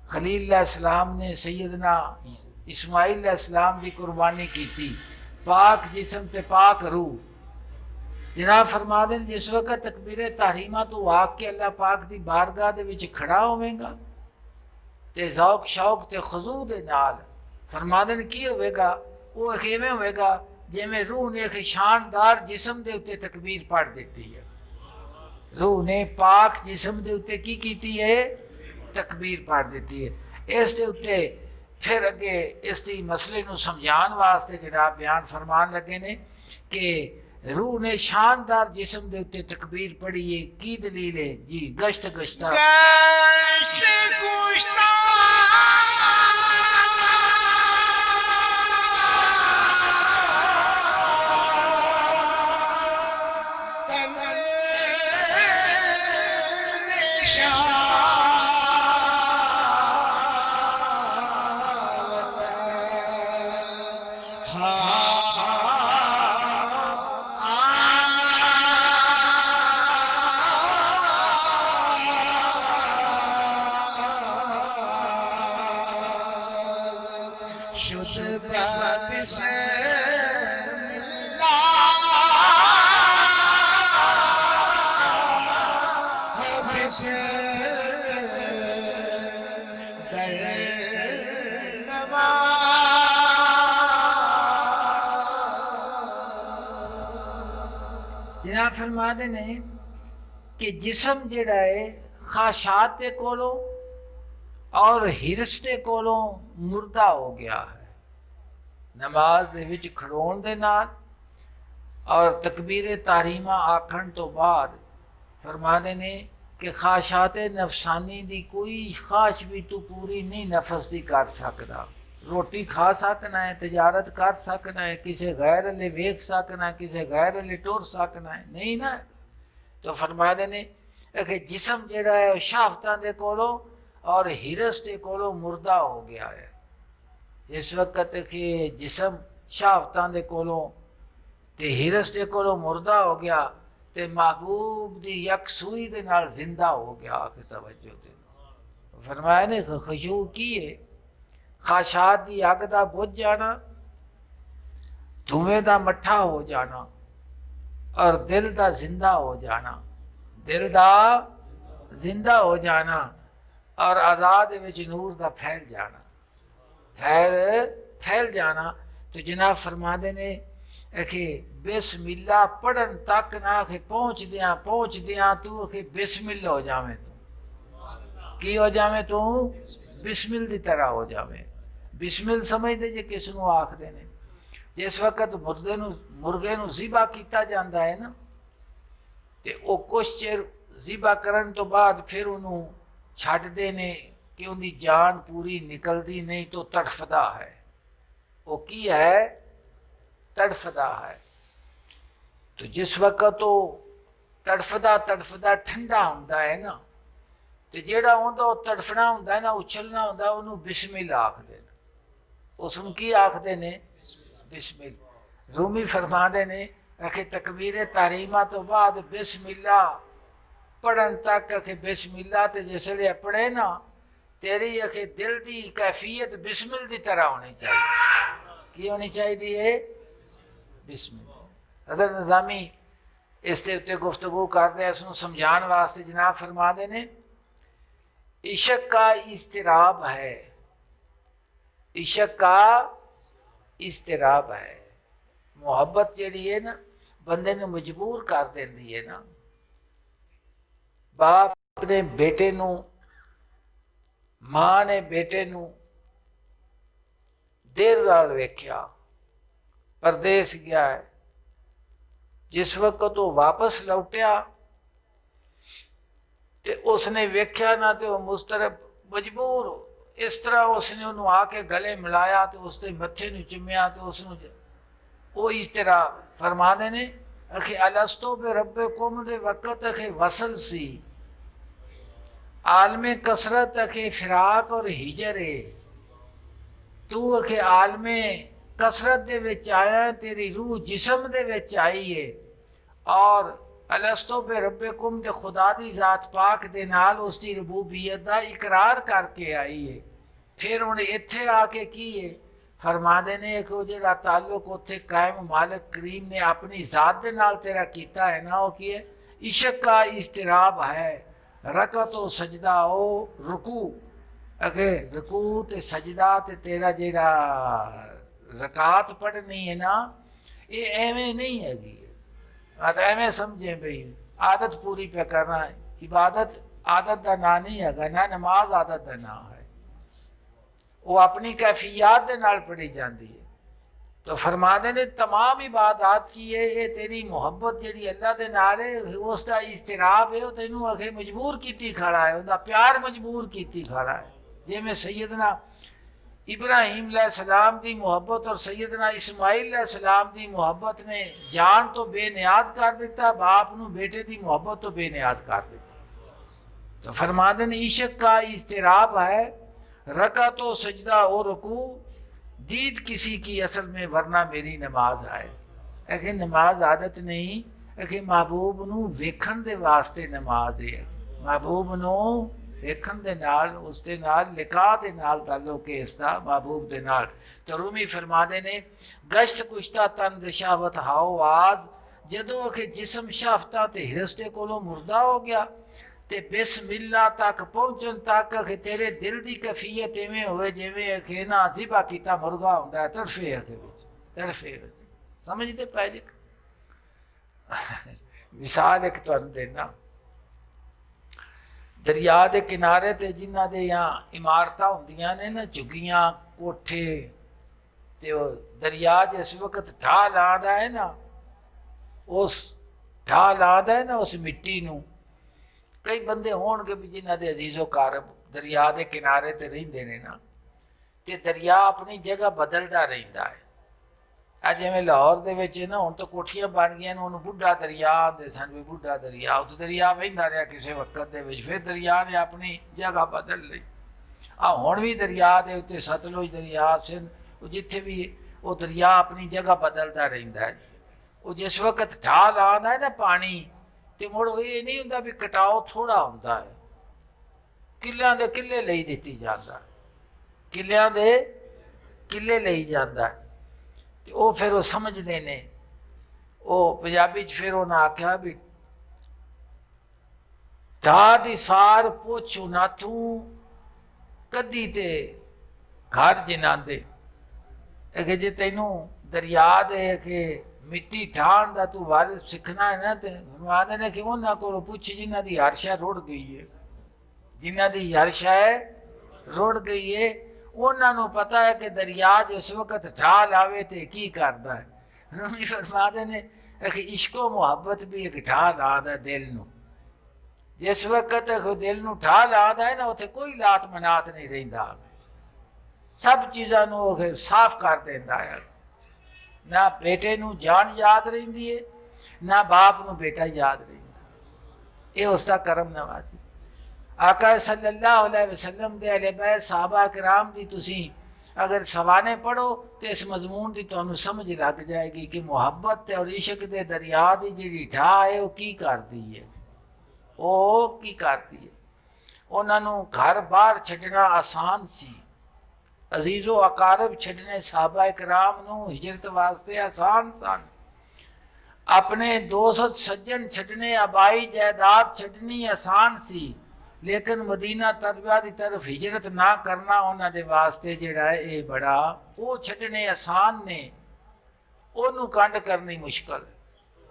खलील अलैहिस्सलाम ने सैयदना इस्माइल अलैहिस्सलाम की कुर्बानी की थी, पाक जिस्म ते पाक रूह। जनाब फरमा दें जिस वक्त तकबीर तहरीमा तो आके अल्लाह पाक की बारगाह दे विच खड़ा होवेगा ते ज़ौक शौक ते खजू दे नाल फरमा दें की होवेगा। वो इवें होवेगा जिवें रूह ने एक शानदार जिस्म दे उत्ते तकबीर पढ़ देती है। रूह ने पाक जिस्म दे उत्ते की कीती है? तकबीर पढ़ देती है। इस दे उत्ते फिर अगे इसकी मसले नूं समझाने वास्ते जनाब बयान फरमान लगे ने कि रूह ने शानदार जिस्म दे उत्ते तकबीर पढ़ी है। की दलील है जी? गश्त गश्ता जनाब फरमा देने कि जिस्म जिहड़ा है खाशात के कोलों और हिरस के कोलों मुर्दा हो गया है। नमाज दे विच खड़ोण दे नाल और तकबीर तहरीमा आखण तो बाद फरमाते ने कि खाशात नफसानी दी कोई ख्वाहिश भी तू पूरी नहीं नफस दी कर सकदा। रोटी खा सकना है, तजारत कर सकना है, किसी गैर अल्ले वेख सकना है, किसी गैर अल्ले टुर सकना है, नहीं ना। तो फरमाते ने कि जिसम जड़ा है शहावतां दे कोलों और हिरस दे कोलों मुर्दा हो गया है। जिस वक्त कि जिसम शहावतां दे कोलों ते हिरस दे कोलों मुर्दा हो गया ते महबूब दी यकसूई दे नाल जिंदा हो गया। आके तवज्जो दे फरमाया ने खुशू की है खाशात दी अग दा बुझ जाना, धुएं दा मट्ठा हो जाना और दिल दा जिंदा हो जाना, दिल दा जिंदा हो जाना और आज़ाद विच नूर दा फैल जाना, फैल जाना। तो जनाब फरमाते ने कि बिस्मिल्लाह पढ़न तक ना कि पहुँच दियाँ तू कि बिस्मिल्लाह हो जावे, तू की हो जावे, तू बिस्मिल दी तरह हो जावे। बिस्मिल समझते जे किस नूं आखदे ने। जिस वक्त मुर्गे नूं ज़िबा कीता जाता है ना, तो वो कुछ चिर ज़िबा करन तो बाद फिर उन्हों छड्डदे ने कि उनकी जान पूरी निकलती नहीं तो तड़फदा है। वो की है? तड़फदा है। तो जिस वक्त तो तड़फदा ठंडा होंदा है ना, तो जेड़ा होंदा वो तड़फना होंदा है ना, उछलना होंदा, उन्होंने बिस्मिल आखदे ने। उसनूं की आखदे ने? बिस्मिल। रूमी फरमाते ने कि तकबीर तहरीमा तो बाद बिस्मिल्लाह पढ़न तक कि बिस्मिल्लाह ते जिसले पढ़े ना, तेरी अखे दिल की कैफियत बिस्मिल की तरह होनी चाहिए। की होनी चाहिए? बिस्मिल। हज़रत निज़ामी इसके उत्ते गुफ्तगू करते हैं, इसनूं समझाने वास्ते जनाब फरमाते ने इश्क का इस्तिराब है, इश्क का इस्तिराब है। मुहब्बत जिहड़ी है ना बंदे ने मजबूर कर देंदी है ना। बाप ने बेटे नूं, मां ने बेटे नूं देर नाल वेख्या, परदेस गया है। जिस वक्त तो वापस लौटिया तो उसने वेख्या ना तो मुस्तरब मजबूर इस तरह उसने उन्होंने आके गले मिलाया तो उसके मत्थे नूं चुमिया तो उसनूं वो इस तरह फरमा देने अखे अलस्तो बे रब्बे कुम दे वक़्त अखे वसल सी, आलमे कसरत अखे फिराक और हिजरे, तू अखे आलमे कसरत दे विच आया, तेरी रूह जिसम दे विच आई है और अलस्तो बे रब्बे कुम दे खुदा दी जात पाक दे नाल उसकी रबूबियत दा इकरार करके आई है। फिर उन्हें इत्थे आके की है फरमा देने एक जो ताल्लुक उत्थे कायम मालिक करीम ने अपनी जात दे नाल तेरा कीता है ना, वो की है? इश्क का इस्तिराब है। रकत व सजदा ओ रुकू, अगे रुकू ते सजदा ते तेरा जेड़ा ज़कात पढ़नी है ना, ये एवें नहीं हैगी। तो एवें समझे भाई आदत पूरी पे करना है। इबादत आदत का ना नहीं है ना, नमाज आदत का ना है, वो अपनी कैफियत के नाल पढ़ी जाती है। तो फरमाते ने तमाम इबादत की है ये तेरी मुहब्बत जी अल्लाह के नाल है, उसका इस्तिराब है, वो तेनू अखे मजबूर की खड़ा है, उसका प्यार मजबूर की खड़ा है। जिमें सैयदना इब्राहिम सलाम की मुहब्बत और सैयदना इस्माइल सलाम की मुहब्बत ने जान तो बेनियाज कर दिता, बाप नू बेटे की मुहब्बत तो बेनियाज कर दिता। तो फरमाते ने इश्क का इस्तिराब है, रका तो सजदा और रुकू, दीद किसी की असल में वरना मेरी नमाज है। अखे नमाज आदत नहीं, अखे महबूब नू वेखण दे वास्ते नमाज है। महबूब नू वेखण दे नाल उसदे नाल लिका दे नाल ताल्लुक है इसदा महबूब दे नाल। तो रूमी फरमाते ने गश्त कुश्ता तन दशावत हाओ आज, जदों अखे जिसम शाफता ते हिरस्ते कोलों मुर्दा हो गया ते बिस्मिल्लाह तक पहुँचन तक कि तेरे दिल की कैफियत इवें होए जिवें अखे ना ज़िबा कीता मुर्गा होंदा है, तड़फे अखे विच तड़फे। समझते पै जे मिसाल एक तुहानूं देना, दरिया के किनारे ते जिन्हां दे यहाँ इमारतां होंदियां ने ना, झुग्गियां कोठे, ते दरिया जिस वक्त ढाल आंदा है ना, उस ढाल आंदा है ना उस मिट्टी नूं, कई बंदे होणगे भी जिन्हां दे अजीज़ो कारब दरिया के किनारे ते रहिंदे ने ना, ਤੇ ਦਰਿਆ ਆਪਣੀ ਜਗ੍ਹਾ ਬਦਲਦਾ ਰਹਿੰਦਾ ਹੈ। ਆ ਜਿਵੇਂ ਲਾਹੌਰ ਦੇ ਵਿੱਚ ਨਾ ਹੁਣ ਤਾਂ ਕੋਠੀਆਂ ਬਣ ਗਈਆਂ ਨੇ, ਉਹਨੂੰ ਬੁੱਢਾ ਦਰਿਆ ਆਉਂਦੇ ਸਨ ਵੀ ਬੁੱਢਾ ਦਰਿਆ, ਉੱਥੇ ਦਰਿਆ ਵਹਿੰਦਾ ਰਿਹਾ ਕਿਸੇ ਵਕਤ ਦੇ ਵਿੱਚ, ਫਿਰ ਦਰਿਆ ਨੇ ਆਪਣੀ ਜਗ੍ਹਾ ਬਦਲ ਲਈ। ਆ ਹੁਣ ਵੀ ਦਰਿਆ ਦੇ ਉੱਤੇ ਸਤਲੁਜ ਦਰਿਆ ਸਿੰਧ, ਉਹ ਜਿੱਥੇ ਵੀ ਉਹ ਦਰਿਆ ਆਪਣੀ ਜਗ੍ਹਾ ਬਦਲਦਾ ਰਹਿੰਦਾ ਹੈ। ਉਹ ਜਿਸ ਵਕਤ ਢਾਲ ਆਉਂਦਾ ਹੈ ਨਾ ਪਾਣੀ, ਤੇ ਮੁੜ ਇਹ ਨਹੀਂ ਹੁੰਦਾ ਵੀ ਕਟਾਓ ਥੋੜ੍ਹਾ ਹੁੰਦਾ ਹੈ, ਕਿੱਲਿਆਂ ਦੇ ਕਿੱਲੇ ਲਈ ਦਿੱਤੀ ਜਾਂਦਾ, ਕਿੱਲਿਆਂ ਦੇ ਕਿੱਲੇ ਲਈ ਜਾਂਦਾ। ਤੇ ਉਹ ਫਿਰ ਉਹ ਸਮਝਦੇ ਨੇ, ਉਹ ਪੰਜਾਬੀ 'ਚ ਫਿਰ ਉਹਨਾਂ ਆਖਿਆ ਵੀ ਢਾਹ ਦੀ ਸਾਰ ਪੁੱਛ ਨਾ ਤੂੰ ਕਦੀ ਤੇ ਘਰ ਜਿਨਾਂਦੇ। ਕਿ ਜੇ ਤੈਨੂੰ ਦਰਿਆ ਦੇ ਕਿ ਮਿੱਟੀ ਢਾਣ ਦਾ ਤੂੰ ਵੱਲ ਸਿੱਖਣਾ ਹੈ ਨਾ, ਤੇ ਆਖਦੇ ਨੇ ਕਿ ਉਹਨਾਂ ਕੋਲੋਂ ਪੁੱਛ ਜਿਨ੍ਹਾਂ ਦੀ ਹਰਸ਼ਾ ਰੁੜ ਗਈ ਹੈ, ਜਿਨ੍ਹਾਂ ਦੀ ਹਰਸ਼ਾ ਰੁੜ ਗਈ ਹੈ, ਉਹਨਾਂ ਨੂੰ ਪਤਾ ਹੈ ਕਿ ਦਰਿਆ ਜਿਸ ਵਕਤ ਢਾਲ ਆਵੇ ਤੇ ਕੀ ਕਰਦਾ ਹੈ। ਰੂਮੀ ਫਰਮਾਦੇ ਨੇ ਕਿ ਇਸ਼ਕੋ ਮੁਹੱਬਤ ਵੀ ਇੱਕ ਢਾਲ ਆਉਂਦਾ ਦਿਲ ਨੂੰ, ਜਿਸ ਵਕਤ ਦਿਲ ਨੂੰ ਢਾਲ ਆਉਂਦਾ ਹੈ ਨਾ, ਉੱਥੇ ਕੋਈ ਲਾਤ ਮਨਾਤ ਨਹੀਂ ਰਹਿੰਦਾ, ਸਭ ਚੀਜ਼ਾਂ ਨੂੰ ਉਹ ਸਾਫ਼ ਕਰ ਦਿੰਦਾ ਹੈ। ਨਾ ਬੇਟੇ ਨੂੰ ਜਾਨ ਯਾਦ ਰਹਿੰਦੀ ਹੈ, ਨਾ ਬਾਪ ਨੂੰ ਬੇਟਾ ਯਾਦ ਰਹਿੰਦਾ, ਇਹ ਉਸ ਦਾ ਕਰਮ ਨਵਾਜ਼ੀ। ਆਕਾ ਸੱਲੱਲਾਹੁ अलैहि वसल्लम ਦੇ ਅਹਿਲੇ ਬੈਤ ਸਾਹਬਾ ਕਿਰਾਮ ਦੀ ਤੁਸੀਂ ਅਗਰ ਸਵਾਨੇ ਪੜ੍ਹੋ ਤੇ ਇਸ ਮਜ਼ਮੂਨ ਦੀ ਤੁਹਾਨੂੰ ਸਮਝ ਲੱਗ ਜਾਏਗੀ ਕਿ ਮੁਹੱਬਤ ਔਰ ਇਸ਼ਕ ਦੇ ਦਰਿਆ ਦੀ ਜਿਹੜੀ ਢਾਹ ਹੈ ਉਹ ਕੀ ਕਰਦੀ ਹੈ, ਉਹ ਕੀ ਕਰਦੀ ਹੈ। ਉਹਨਾਂ ਨੂੰ ਘਰ ਬਾਹਰ ਛੱਡਣਾ ਆਸਾਨ ਸੀ, ਅਜ਼ੀਜ਼ੋ ਅਕਾਰਬ ਛੱਡਣੇ ਸਾਹਬਾ ਇਕਰਾਮ ਨੂੰ ਹਿਜਰਤ ਵਾਸਤੇ ਆਸਾਨ ਸਨ। ਆਪਣੇ ਦੋਸਤ ਸੱਜਣ ਛੱਡਣੇ, ਆਬਾਈ ਜਾਇਦਾਦ ਛੱਡਣੀ ਆਸਾਨ ਸੀ, ਲੇਕਿਨ ਮਦੀਨਾ ਤਲਬਾ ਦੀ ਤਰਫ ਹਿਜਰਤ ਨਾ ਕਰਨਾ ਉਹਨਾਂ ਦੇ ਵਾਸਤੇ ਜਿਹੜਾ ਹੈ ਇਹ ਬੜਾ, ਉਹ ਛੱਡਣੇ ਆਸਾਨ ਨੇ, ਉਹਨੂੰ ਕੰਡ ਕਰਨੀ ਮੁਸ਼ਕਲ ਹੈ।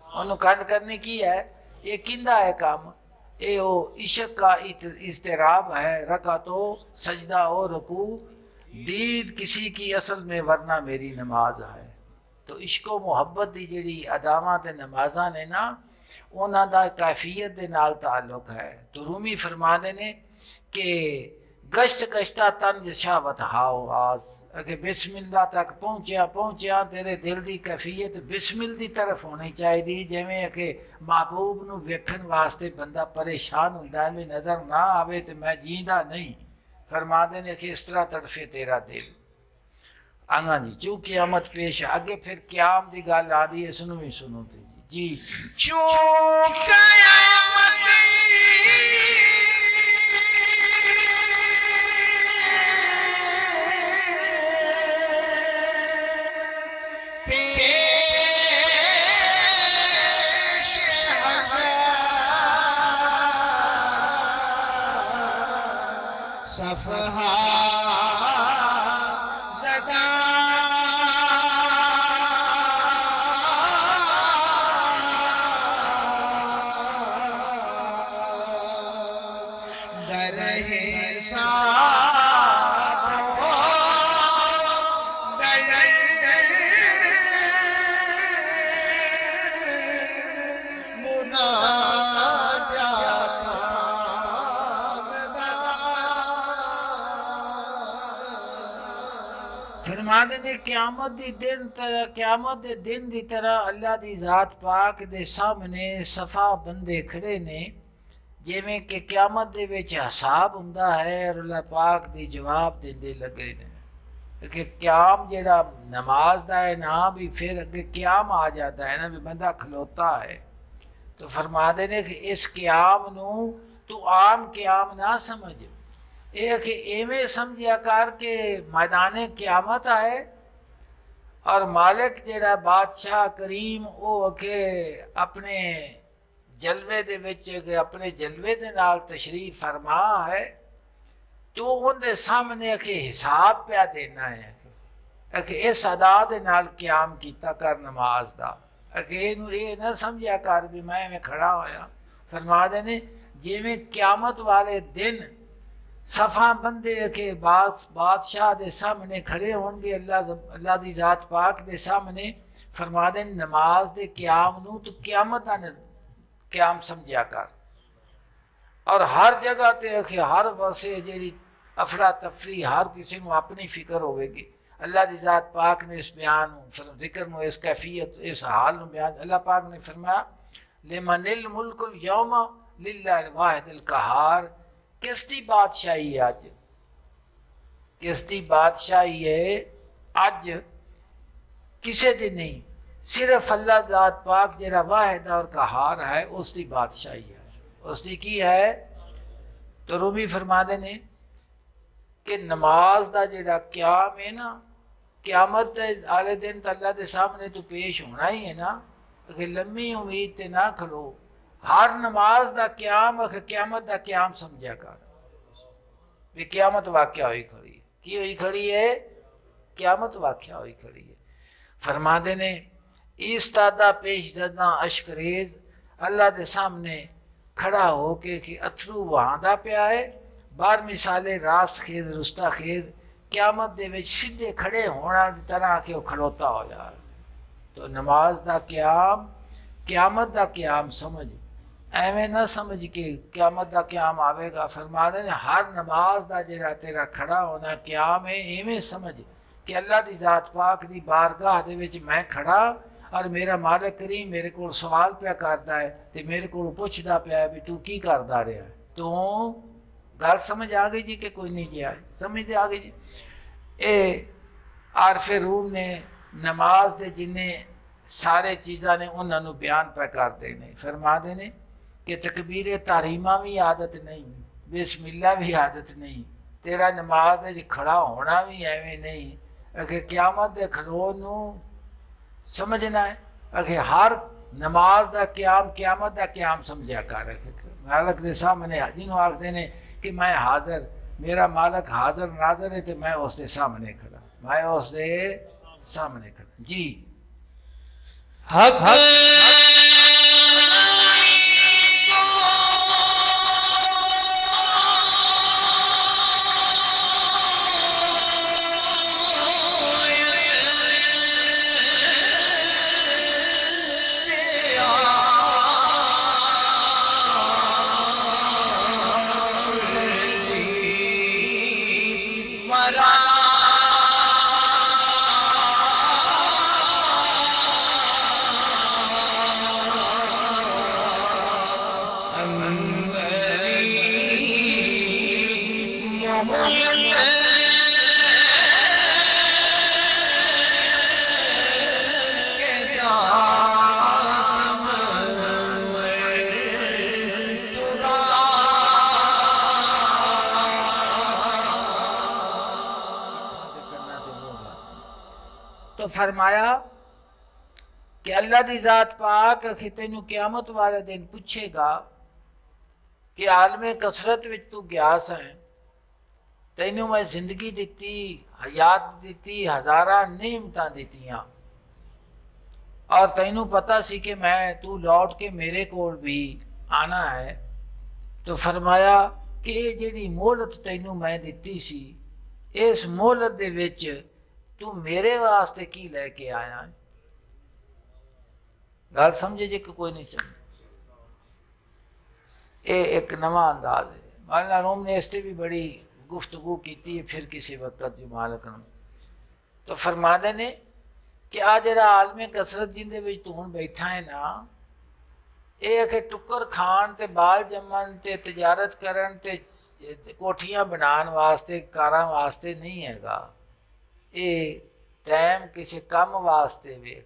ਉਹਨੂੰ ਕੰਡ ਕਰਨੀ ਕੀ ਹੈ, ਇਹ ਕਿੰਦਾ ਹੈ ਕੰਮ, ਇਹ ਉਹ इश्क का इस्तिराब है, रका तो सजदा और रुकू दीद किसी की असल में वरना मेरी नमाज है। तो इश्को मुहब्बत की जिहड़ी अदावां ते नमाज़ां ने ना, उन्हां दा कैफियत दे नाल ताल्लुक है। तो रूमी फरमाते ने कि गश्त गश्ता तन जशावत हाओ आस, अगे बिस्मिल्लाह तक पहुँचिया तेरे दिल की कैफियत बिस्मिल की तरफ होनी चाहिए। जिमें कि महबूब नूं वेखण वास्ते बंदा परेशान होंदा है, नज़र ना आवे तो मैं जींदा नहीं। फरमाते ने कि इस तरह तड़फे तेरा दिल। आंगा जी चूँ क़यामत पेश अगे फिर क्याम की गल आदि है, इसनूं भी सुनो जी। चूँ क़यामत सफ़हा ज़दा दर फरमाते ने क़यामत दी दिन तरह, क़यामत दे दिन दी तरह अल्लाह दी ज़ात पाक दे सामने सफ़ा बंदे खड़े ने, जिमें कि क़यामत दे विच हिसाब हुंदा है और अल्लाह पाक दी जवाब देंदे लगे ने कि क़याम जेड़ा नमाज दा है ना, भी फिर अगे क़याम आ जाता है ना, भी बंदा खलोता है। तो फरमाते ने कि इस क़याम नूं तू आम क़याम ना समझ, ये कि इवें समझिया कर के मैदान क़यामत है और मालिक जेड़ा बादशाह करीम वो के अपने जलवे दे विच अपने जलवे दे नाल तशरीफ फरमा है, तो उनके सामने कि हिसाब पिया देना है कि इस अदा दे नाल क़याम कीता कर नमाज दा, कि ये ना समझिया कर भी मैं खड़ा होया। फरमा देने जिवें क़यामत वाले दिन सफ़ा बंदे के बादशाह दे सामने खड़े होंगे, अल्लाह दी ज़ात पाक दे सामने। फरमा दें नमाज दे क़याम नूं तो क़यामत दा क़याम समझिया कर, और हर जगह ते हर पासे जिहड़ी अफरा तफरी हर किसी को अपनी फिक्र होगी। अल्लाह की ज़ात पाक ने इस बयान जिक्र में इस कैफियत इस हाल में बयान अल्लाह पाक ने फरमाया लिमनिल मुल्कुल यौमा लिल्लाहिल वाहिदिल कहार। किसकी बादशाही है अज? किसकी बादशाही है अज? किसी दी नहीं, सिर्फ अल्लाह ज़ात पाक जरा वाहिद और कहार है उसकी बादशाही है। उसकी की है? तो रूमी फरमाते ने कि नमाज का जरा क्याम है ना, क्यामत आले दिन तो अल्लाह के सामने तो पेश होना ही है ना, तो लम्मी उम्मीद ते ना खलो। हर नमाज का क्याम क्यामत का क्याम समझा कर भी क्यामत वाक़या हुई खड़ी है। की हुई खड़ी है? क्यामत वाक़या हुई खड़ी है। फरमाते ने इस्तादा पेश जदा अशकरेज अल्लाह के सामने खड़ा हो के कि अथरू वहांदा पिया है। 12 साले रास खेज रुस्ता खेज क्यामत दे विच सीधे खड़े होना की तरह के खड़ोता हो जाए। तो नमाज का क्याम क्यामत का क्याम समझ, एवें ना समझ के क्यामत का क्याम आवेगा। फरमाते ने हर नमाज का जरा तेरा खड़ा होना क्याम है, इवें समझ कि अल्लाह की ज़ात पाक की बारगाह दे विच मैं खड़ा और मेरा मालिक करीम मेरे को सवाल पिया करता है तो मेरे को पुछदा पिया भी तू की करता रहा है। तो गल समझ आ गई जी कि कोई नहीं जी आए? समझ आ गई जी। ये आरफे रूम ने नमाज दे जिन्हें सारे चीज़ा ने उन्होंने बयान पे करते हैं। फरमाते ने कि तकबीर तारीमा भी आदत नहीं, बिस्मिल्ला भी आदत नहीं, तेरा नमाज दे खड़ा होना भी एवें नहीं। अगे क्यामत दे खलो नू समझना है। अगे हर नमाज का क्याम क्यामत का क्याम समझा कर मालक के सामने जिन्होंने आखते ने कि मैं हाजिर, मेरा मालक हाजिर नाजर है तो मैं उसके सामने खड़ा, मैं उसके सामने खड़ा जी। तो फरमाया कि अल्लाह की ज़ात पाक कि तेनू क्यामत वाले दिन पूछेगा कि आलमे कसरत विच तू गया है, तेनू मैं जिंदगी दिती, हयात दिती, हज़ारा नेमत दितियां और तेनू पता सी कि मैं तू लौट के मेरे कोल भी आना है। तो फरमाया कि ये जिहड़ी मोहलत तेनू मैं दिती सी, इस मोहलत दे विच तू मेरे वास्ते की लेके आया है? गल समझे जी कि कोई नहीं समझे? ये एक नवा अंदाज है। मौलाना रूम ने इससे भी बड़ी गुफ्तगू की है फिर किसी वक्त जो मालक ने। तो फरमाते ने कि आ जरा आलमे कसरत जिंदे विच तू हुण बैठा है ना, ये कि टुक्कर खान ते बाल जमन ते तजारत करन ते कोठियां बनाने वास्ते कारां वास्ते नहीं हैगा, ये टाइम किसी कम वास्ते वेख।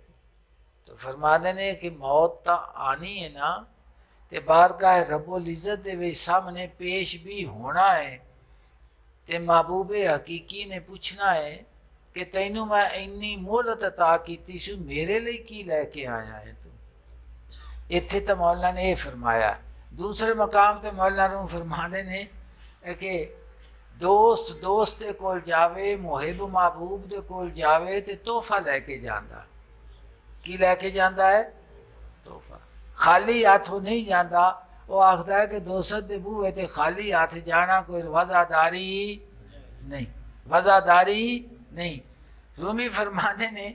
तो फरमाते ने कि मौत तो आनी है ना, ते बारगाह रब्बुल इज़्ज़त दे विच सामने पेश भी होना है, ते महबूबे हकीकी ने पूछना है कि तैनू मैं इन्नी मोहलत अता कीती सी, मेरे लिए की लैके आया है तू? इत्थे तो मौलाना ने यह फरमाया। दूसरे मकाम ते मौलाना रूम फरमाते ने कि दोस्त दोस्त दे कोल जावे, मुहिब महबूब दे कोल जावे ते तोहफा लैके जांदा। की लैके जांदा है? तोहफा। खाली हाथों नहीं जाता। वो आखता है कि दोस्त दे बूहे ते खाली हाथ जाना कोई वज़ादारी नहीं, वज़ादारी नहीं। रूमी फरमाते ने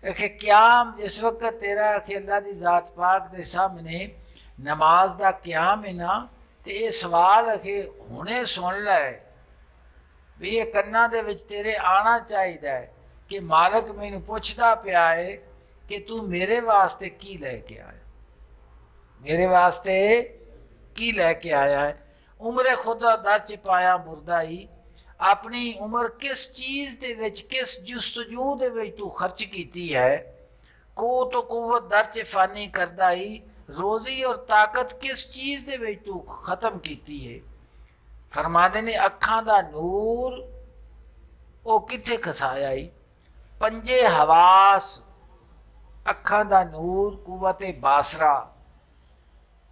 कि क्याम जिस वक्त तेरा अल्लाह की ज़ात पाक दे सामने नमाज का क्याम है ना, तो ये सवाल कि हुणे सुन लै भी ये कन्ना दे विच तेरे आना चाहिए कि मालिक मैनू पुछदा पिया है कि तू मेरे वास्ते की लेके आया, मेरे वास्ते की लेके आया है। उम्र खुदा दर च पाया मुर्दा ही, अपनी उम्र किस चीज़ दे विच किस जुस्तजू दे विच तू खर्च कीती है। तो कुव्वत दर च फानी करदा ही, रोज़ी और ताकत किस चीज़ दे विच तू ख़त्म कीती है। फरमाते ने अखां दा नूर वो किथे खसाया ही, पंजे हवास अखां दा नूर कुव्वत बासरा,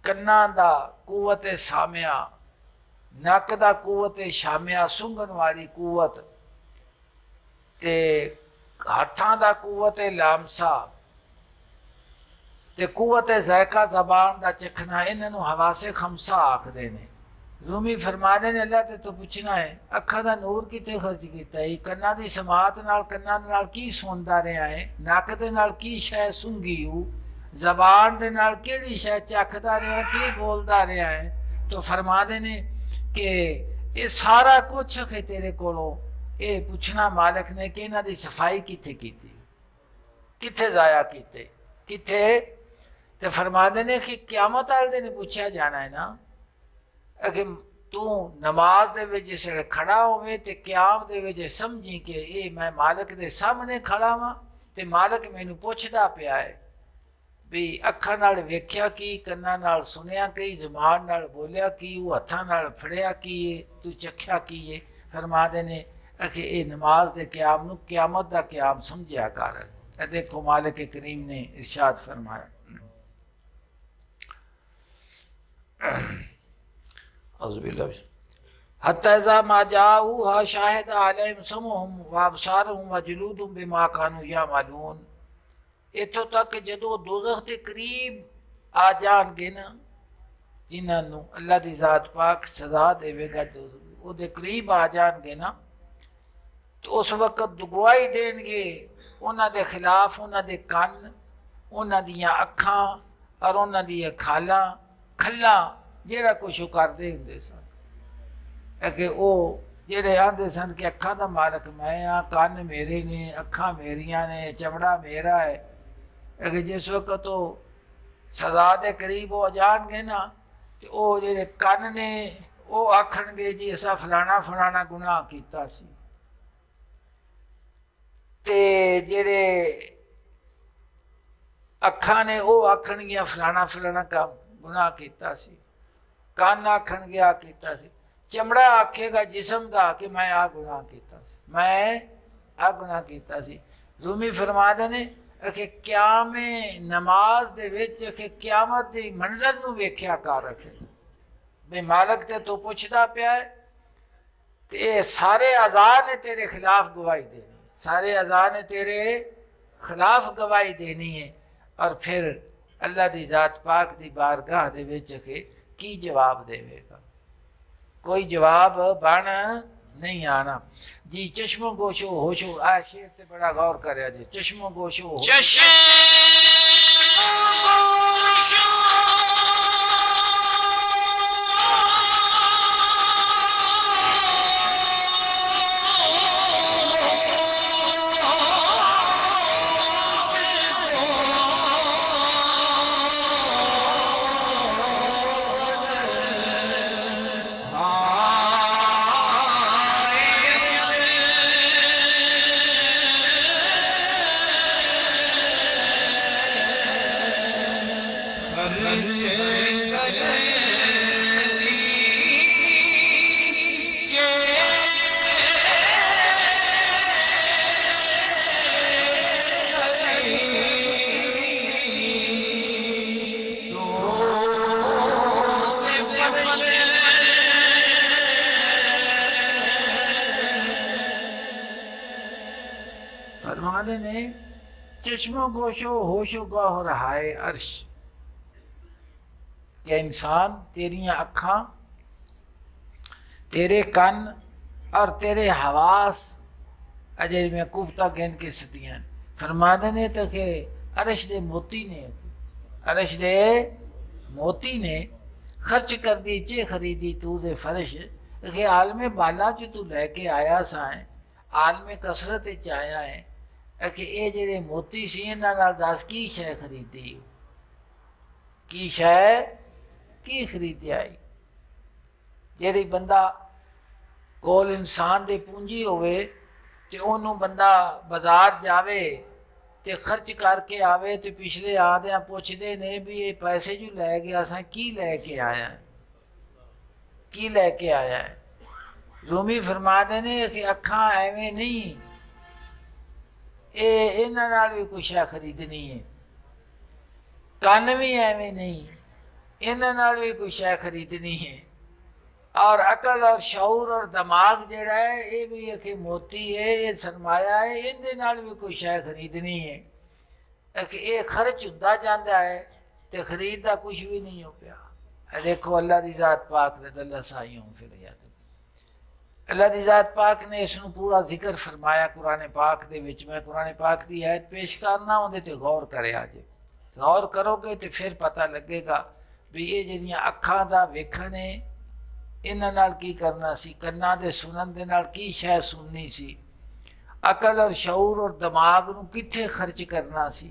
कन्ना दा कुव्वत सामिया, नक दा कुव्वत शामिया सूंघण वाली कुव्वत, ते हाथां दा कुव्वत लामसा, ते कुव्वत ज़ायका ज़बान दा चखना, इन्हों हवासे खमसा आखदे ने। रूमी फरमाते ने अल्लाह ते तो पुछना है अखा दा नूर किते खर्च किया है, कन्ना दी समात नाल कन्ना दे नाल की सुनदा रहा है, नक दे नाल की शै सूंघी हूँ, जबान दे नाल केड़ी शै चखदा रहा, की बोलदा रहा है। तो फरमाते ने कि ये सारा कुछ है तेरे कोलों, ये पुछना मालिक ने कि इन्हां दी सफाई किथे कीती, किथे जाया कीते, किथे। तो फरमाते ने कि क़यामत वाले दिन पूछा जाना है ना कि तू नमाज दे विच जिसले खड़ा होवे ते क़याम दे विच समझी कि ये मैं मालिक दे सामने खड़ा वां ते मालिक मैनू पुछदा पिया है भी अखां नाल वेख्या की, कन्नां नाल सुनिया की, ज़बान नाल बोलिया की, वो हत्थां नाल फड़िया की है, तू चखिया की है। फरमाते ने कि ये नमाज दे क़याम नू क़यामत दा क़याम समझिया कर। देखो मालिक करीम ने इरशाद फरमाया, हत्ता मा जाऊहा शाहिद अलैहिम समउहुम व अबसारुहुम व जुलूदुहुम बिमा कानू यामलून। इत्थों तक जदों दोज़ख के करीब आ जाणगे ना, जिन्होंने अल्लाह की ज़ात पाक सज़ा देवेगा, उहदे करीब आ जाणगे ना, तो उस वक्त गवाही देणगे उन्हां दे खिलाफ उन्हां दे कन्न, उन्हां दियां अखां और उन्हां दियां खालां खल्लां, जेड़ा कुछ वो करते होंदे सन। कि वो जेड़े आंदे सन कि अखां दा मालिक मैं हाँ, कन्न मेरे ने, अखां मेरियां ने, चमड़ा मेरा है। कि जिस वक्त तो सज़ा दे करीब हो जाणगे ना, तो वो जेड़े कन्न ने वो आखणगे जी असां फलाना फलाना गुनाह कीता सी, ते जेड़े अखां ने वो आखणगियां फलाना फलाना काम गुनाह कीता सी, कन्न आखणगे आ कीता सी, चमड़ा आखेगा जिसम का कि मैं आ गुनाह कीता सी, मैं आ गुनाह कीता सी। रूमी फरमाते ने कि क़यामे नमाज दे विच कि क़यामत दी मंजर नू वेख्या कर रखे भी मालिक ते तो पुछदा पिया है, ते सारे अज़ा ने तेरे खिलाफ गवाही देनी, सारे अज़ा ने तेरे खिलाफ गवाही देनी है। और फिर अल्लाह दी ज़ात पाक दी बारगाह दे विच की जवाब देवेगा, कोई जवाब बन नहीं आना जी। चश्मो गोशो होशो, आ शेर ते बड़ा गौर कर जी, चश्मो गोशो होशो, फरमाने ने चश्मो गोशो होशो गौह रहाए अर्श। या इंसान तेरियां अखां, तेरे कन और तेरे हवास अजय में कुफ्ता गिन के सतियां फरमाते ने तो कि अरश दे मोती ने, अरश दे मोती ने खर्च कर दी चे खरीदी तू दे फर्श, कि आलमे बाला जो तू लैके आया साए, आलमे कसरत च आया है कि ये जेडे मोती सी इन्हां नाल दस की शै खरीदी, की शै की खरीदिया। जेड़ी बंदा कोल इंसान दे पूंजी होवे ते ओनू बंदा बाजार जावे ते खर्च करके आवे ते पिछले आदे पुछदे ने भी ये पैसे जो लै गया असां की लैके आया, की लैके आया है। रूमी फरमाते ने कि अखां एवें नहीं, ये इन्हां नाल भी कोई शै खरीदनी है, कन्न भी एवें नहीं, इन्हां नाल भी कोई शै खरीदनी है, और अकल और शऊर और दिमाग जेड़ा है ये भी एक मोती है, ये सरमाया है, इहदे नाल भी कोई शै खरीदनी है कि ये खर्च हुंदा जांदा है ते खरीद दा कुछ भी नहीं हो पिया। देखो अल्लाह दी जात पाक ने दल्ला साइयों फिर याद, अल्लाह दी जात पाक ने इसनूं पूरा जिक्र फरमाया कुरान पाक दे विच। मैं कुरान पाक दी आयत पेश करना, उहदे ते गौर करिया जे, गौर करोगे तो फिर पता लगेगा भी ये जिहड़ियां अखां दा वेखण है इन्हां नाल की करना सी, कन्नां दे सुनन दे नाल की शै सुननी सी, अकल और शऊर और दिमाग नूं कित्थे खर्च करना सी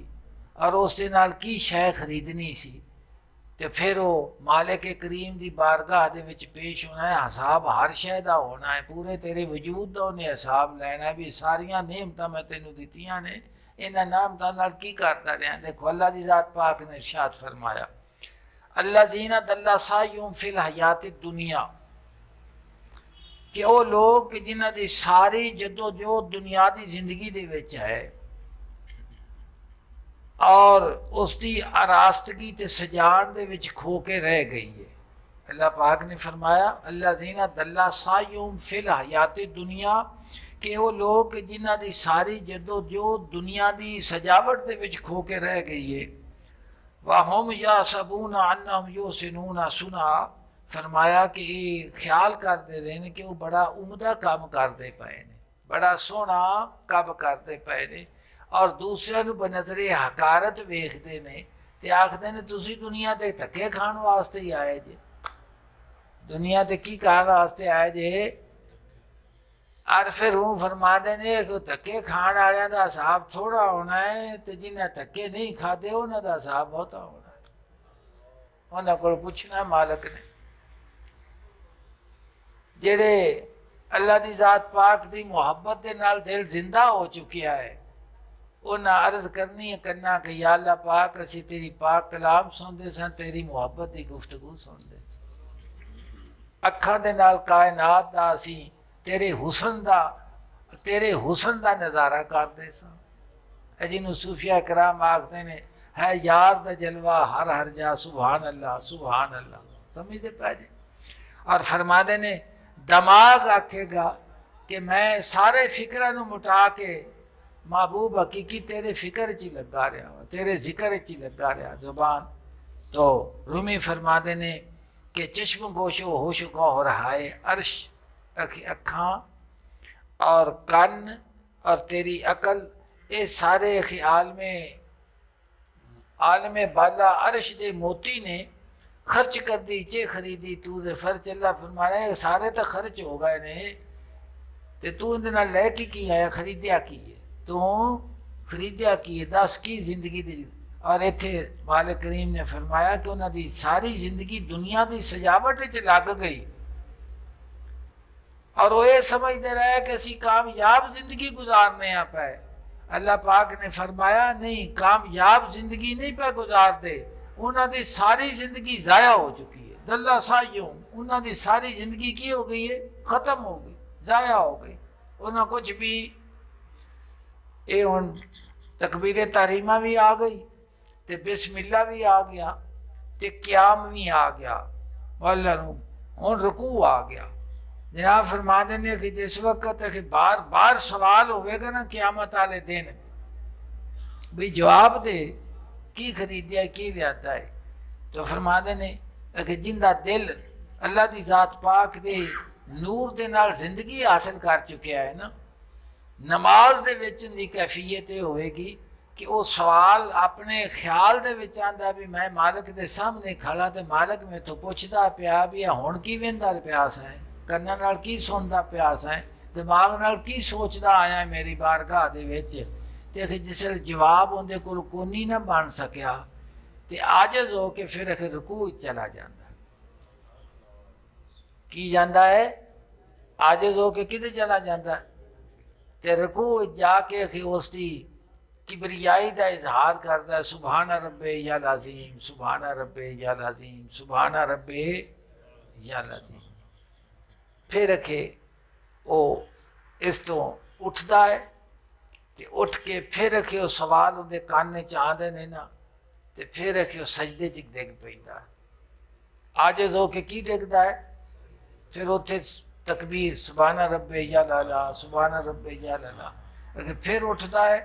और उस दे नाल की शै खरीदनी सी। तो फिर वो मालिक करीम की बारगाह दे विच पेश होना है, हिसाब हर शै दा होना है, पूरे तेरे वजूद का उन्हें हिसाब लैना है भी सारियां नेमतां मैं तेनों दित्तियां ने, इन्हां नेमतां नाल की करदा रहा। देखो अल्लाह की जात पाक ने इरशाद फरमाया, अल्लाह जीना दल्ला सायूम फिल हयात दुनिया, कि वो लोग कि जिन्हां दी सारी जदोजहद दुनिया की जिंदगी दे विच है और उसकी आरास्तगी ते सजान दे विच खो के रह गई है। अल्लाह पाक ने फरमाया, अल्लाह जीना दल्ला सायूम फिल हयात दुनिया, कि वो लोग जिन्हां दी सारी जदोजहद दुनिया की सजावट दे विच खो के रह गई है। वाहुम या सबूना अन्नहुम युहसिनूना सुना, फरमाया कि ख्याल करते रहे ने कि वो बड़ा उमदा काम करते पे ने, बड़ा सोहना काम करते पे ने, और दूसरे बनजरे हकारत वेखते ने ते आखते ने तुसी दुनिया ते धक्के खाण वास्ते ही आए जे, दुनिया ते की खाण वास्ते आए जे। और फिर हूँ फरमा देने कि धक्के खाण वालियां दा हिसाब थोड़ा होना है ते जिन्हें धक्के नहीं खाते उन्हां दा हिसाब बहुता होना है। उन्हां कोल पुछना मालिक ने, जेड़े अल्लाह दी जात पाक दी मुहब्बत दे नाल दिल जिंदा हो चुकिया है, उन्हें अर्ज करनी है करना कि या अल्लाह पाक असी तेरी पाक कलाम सुनते सन, तेरी मुहब्बत की गुफ्तगू सुनते, अखां दे नाल कायनात दा असी तेरे हुसन दा नज़ारा करते सन। जिन्होंने सूफिया कराम आखते ने है यार दा जलवा हर हर जा, सुभान अल्लाह सुभान अल्लाह, समझते पै जे। और फरमाते ने दिमाग आखेगा कि मैं सारे फिक्र नूं मुटा के महबूब हकीकी तेरे फिक्र च लगा रहा, तेरे जिक्र च लगा रहा जुबान। तो रूमी फरमाते ने कि चश्म गोशो होश गौहर हाय अर्श, अखां और कन और तेरी अकल, ये सारे ख्याल में आलमे बाला अर्श दे मोती ने खर्च कर दी, चे खरीदी तू दे फर्ज। अल्लाह फरमाया सारे तो खर्च हो गए ने ते तू इहदे नाल लै की आया, खरीदिया की है, तू खरीदिया की है, दस की जिंदगी दी। और इत्थे मालिक करीम ने फरमाया कि उन्हां दी सारी जिंदगी दुनिया की सजावट च लग गई और वो ये समझते रहे कि असी कामयाब जिंदगी गुजारने आ पे। अल्लाह पाक ने फरमाया नहीं, कामयाब जिंदगी नहीं पे गुजारते, उन्हां दी सारी जिंदगी ज़ाया हो चुकी है। दल्ला साइयों, उन्हां दी सारी जिंदगी की हो गई है, ख़त्म हो गई, ज़ाया हो गई। उन्हें कुछ भी ये हुण तकबीर तहरीमा भी आ गई ते बिस्मिल्ला भी आ गया ते क्याम भी आ गया, मौला नूं हुण रुकू आ गया। जनाब फरमा देने कि जिस वक्त बार बार सवाल होगा ना क्यामत वाले दिन भी जवाब दे की खरीदिया की लियाता है, तो फरमा देने कि जिंदा दिल अल्लाह की जात पाक दे नूर दे नाल जिंदगी हासिल कर चुकिया है ना, नमाज दे विच दी कैफियत होएगी कि वो सवाल अपने ख्याल दे विच आंदा भी मैं मालिक दे सामने खड़ा ते मालिक में तो पुछदा पिया भी हुण की वेंदा पिया है, ਕੰਨਾਂ ਨਾਲ ਕੀ ਸੁਣਦਾ ਪਿਆਸ ਹੈ, ਦਿਮਾਗ ਨਾਲ ਕੀ ਸੋਚਦਾ ਆਇਆ ਮੇਰੀ ਬਾਰਗਾਹ ਦੇ ਵਿੱਚ। ਤੇ ਅਖੇ ਜਿਸ ਵੇਲੇ ਜਵਾਬ ਉਹਦੇ ਕੋਲ ਕੋਨੀ ਨਾ ਬਣ ਸਕਿਆ ਤੇ ਆਜਜ਼ ਹੋ ਕੇ ਫਿਰ ਅਖੇ ਰਕੂ ਵਿੱਚ ਚਲਾ ਜਾਂਦਾ। ਕੀ ਜਾਂਦਾ ਹੈ? ਆਜਜ਼ ਹੋ ਕੇ ਕਿਤੇ ਚਲਾ ਜਾਂਦਾ ਤੇ ਰਕੂ ਵਿੱਚ ਜਾ ਕੇ ਅਖੇ ਉਸ ਦੀ किबरियाई का इजहार करता है, सुभाना रब्बे या लाज़ीम, सुभाना रब्बे या लाज़ीम, सुभाना रब्बे या लाज़ीम। फिर रखे वो इस तो उठता है तो उठ के फिर रखे वो सवाल उनके कान च आते ने ना, तो फिर रखे वो सजदे च डिग पैंदा। आजिज़ हो के की डिगदा है? फिर उत्थे तकबीर सुभाना रब्बे या लाला, सुभाना रब्बे या लाला। फिर उठता है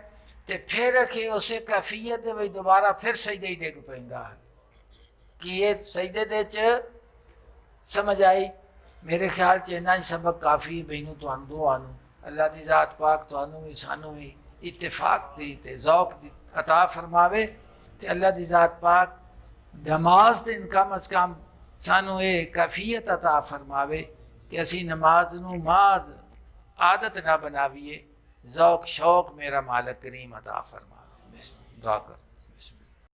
तो फिर रखे उस कैफियत दे विच दोबारा फिर सजदे ही डिग पैंदा है। कि ये सजदे दे च समझ आई? मेरे ख्याल च इन्ना ही सबक काफ़ी मैनू तुहानू दोआं नू अल्लाह दी ज़ात पाक तुहानू भी सानू भी इत्तेफाक दी ते ज़ौक दी अता फरमावे। ते अल्लाह दी ज़ात पाक नमाज दिन कम अज़ कम सानू ये कैफियत अता फरमावे कि असी नमाज नू माज आदत ना बनावीए। ज़ौक शौक मेरा मालिक करीम अता फरमा। दुआ कर।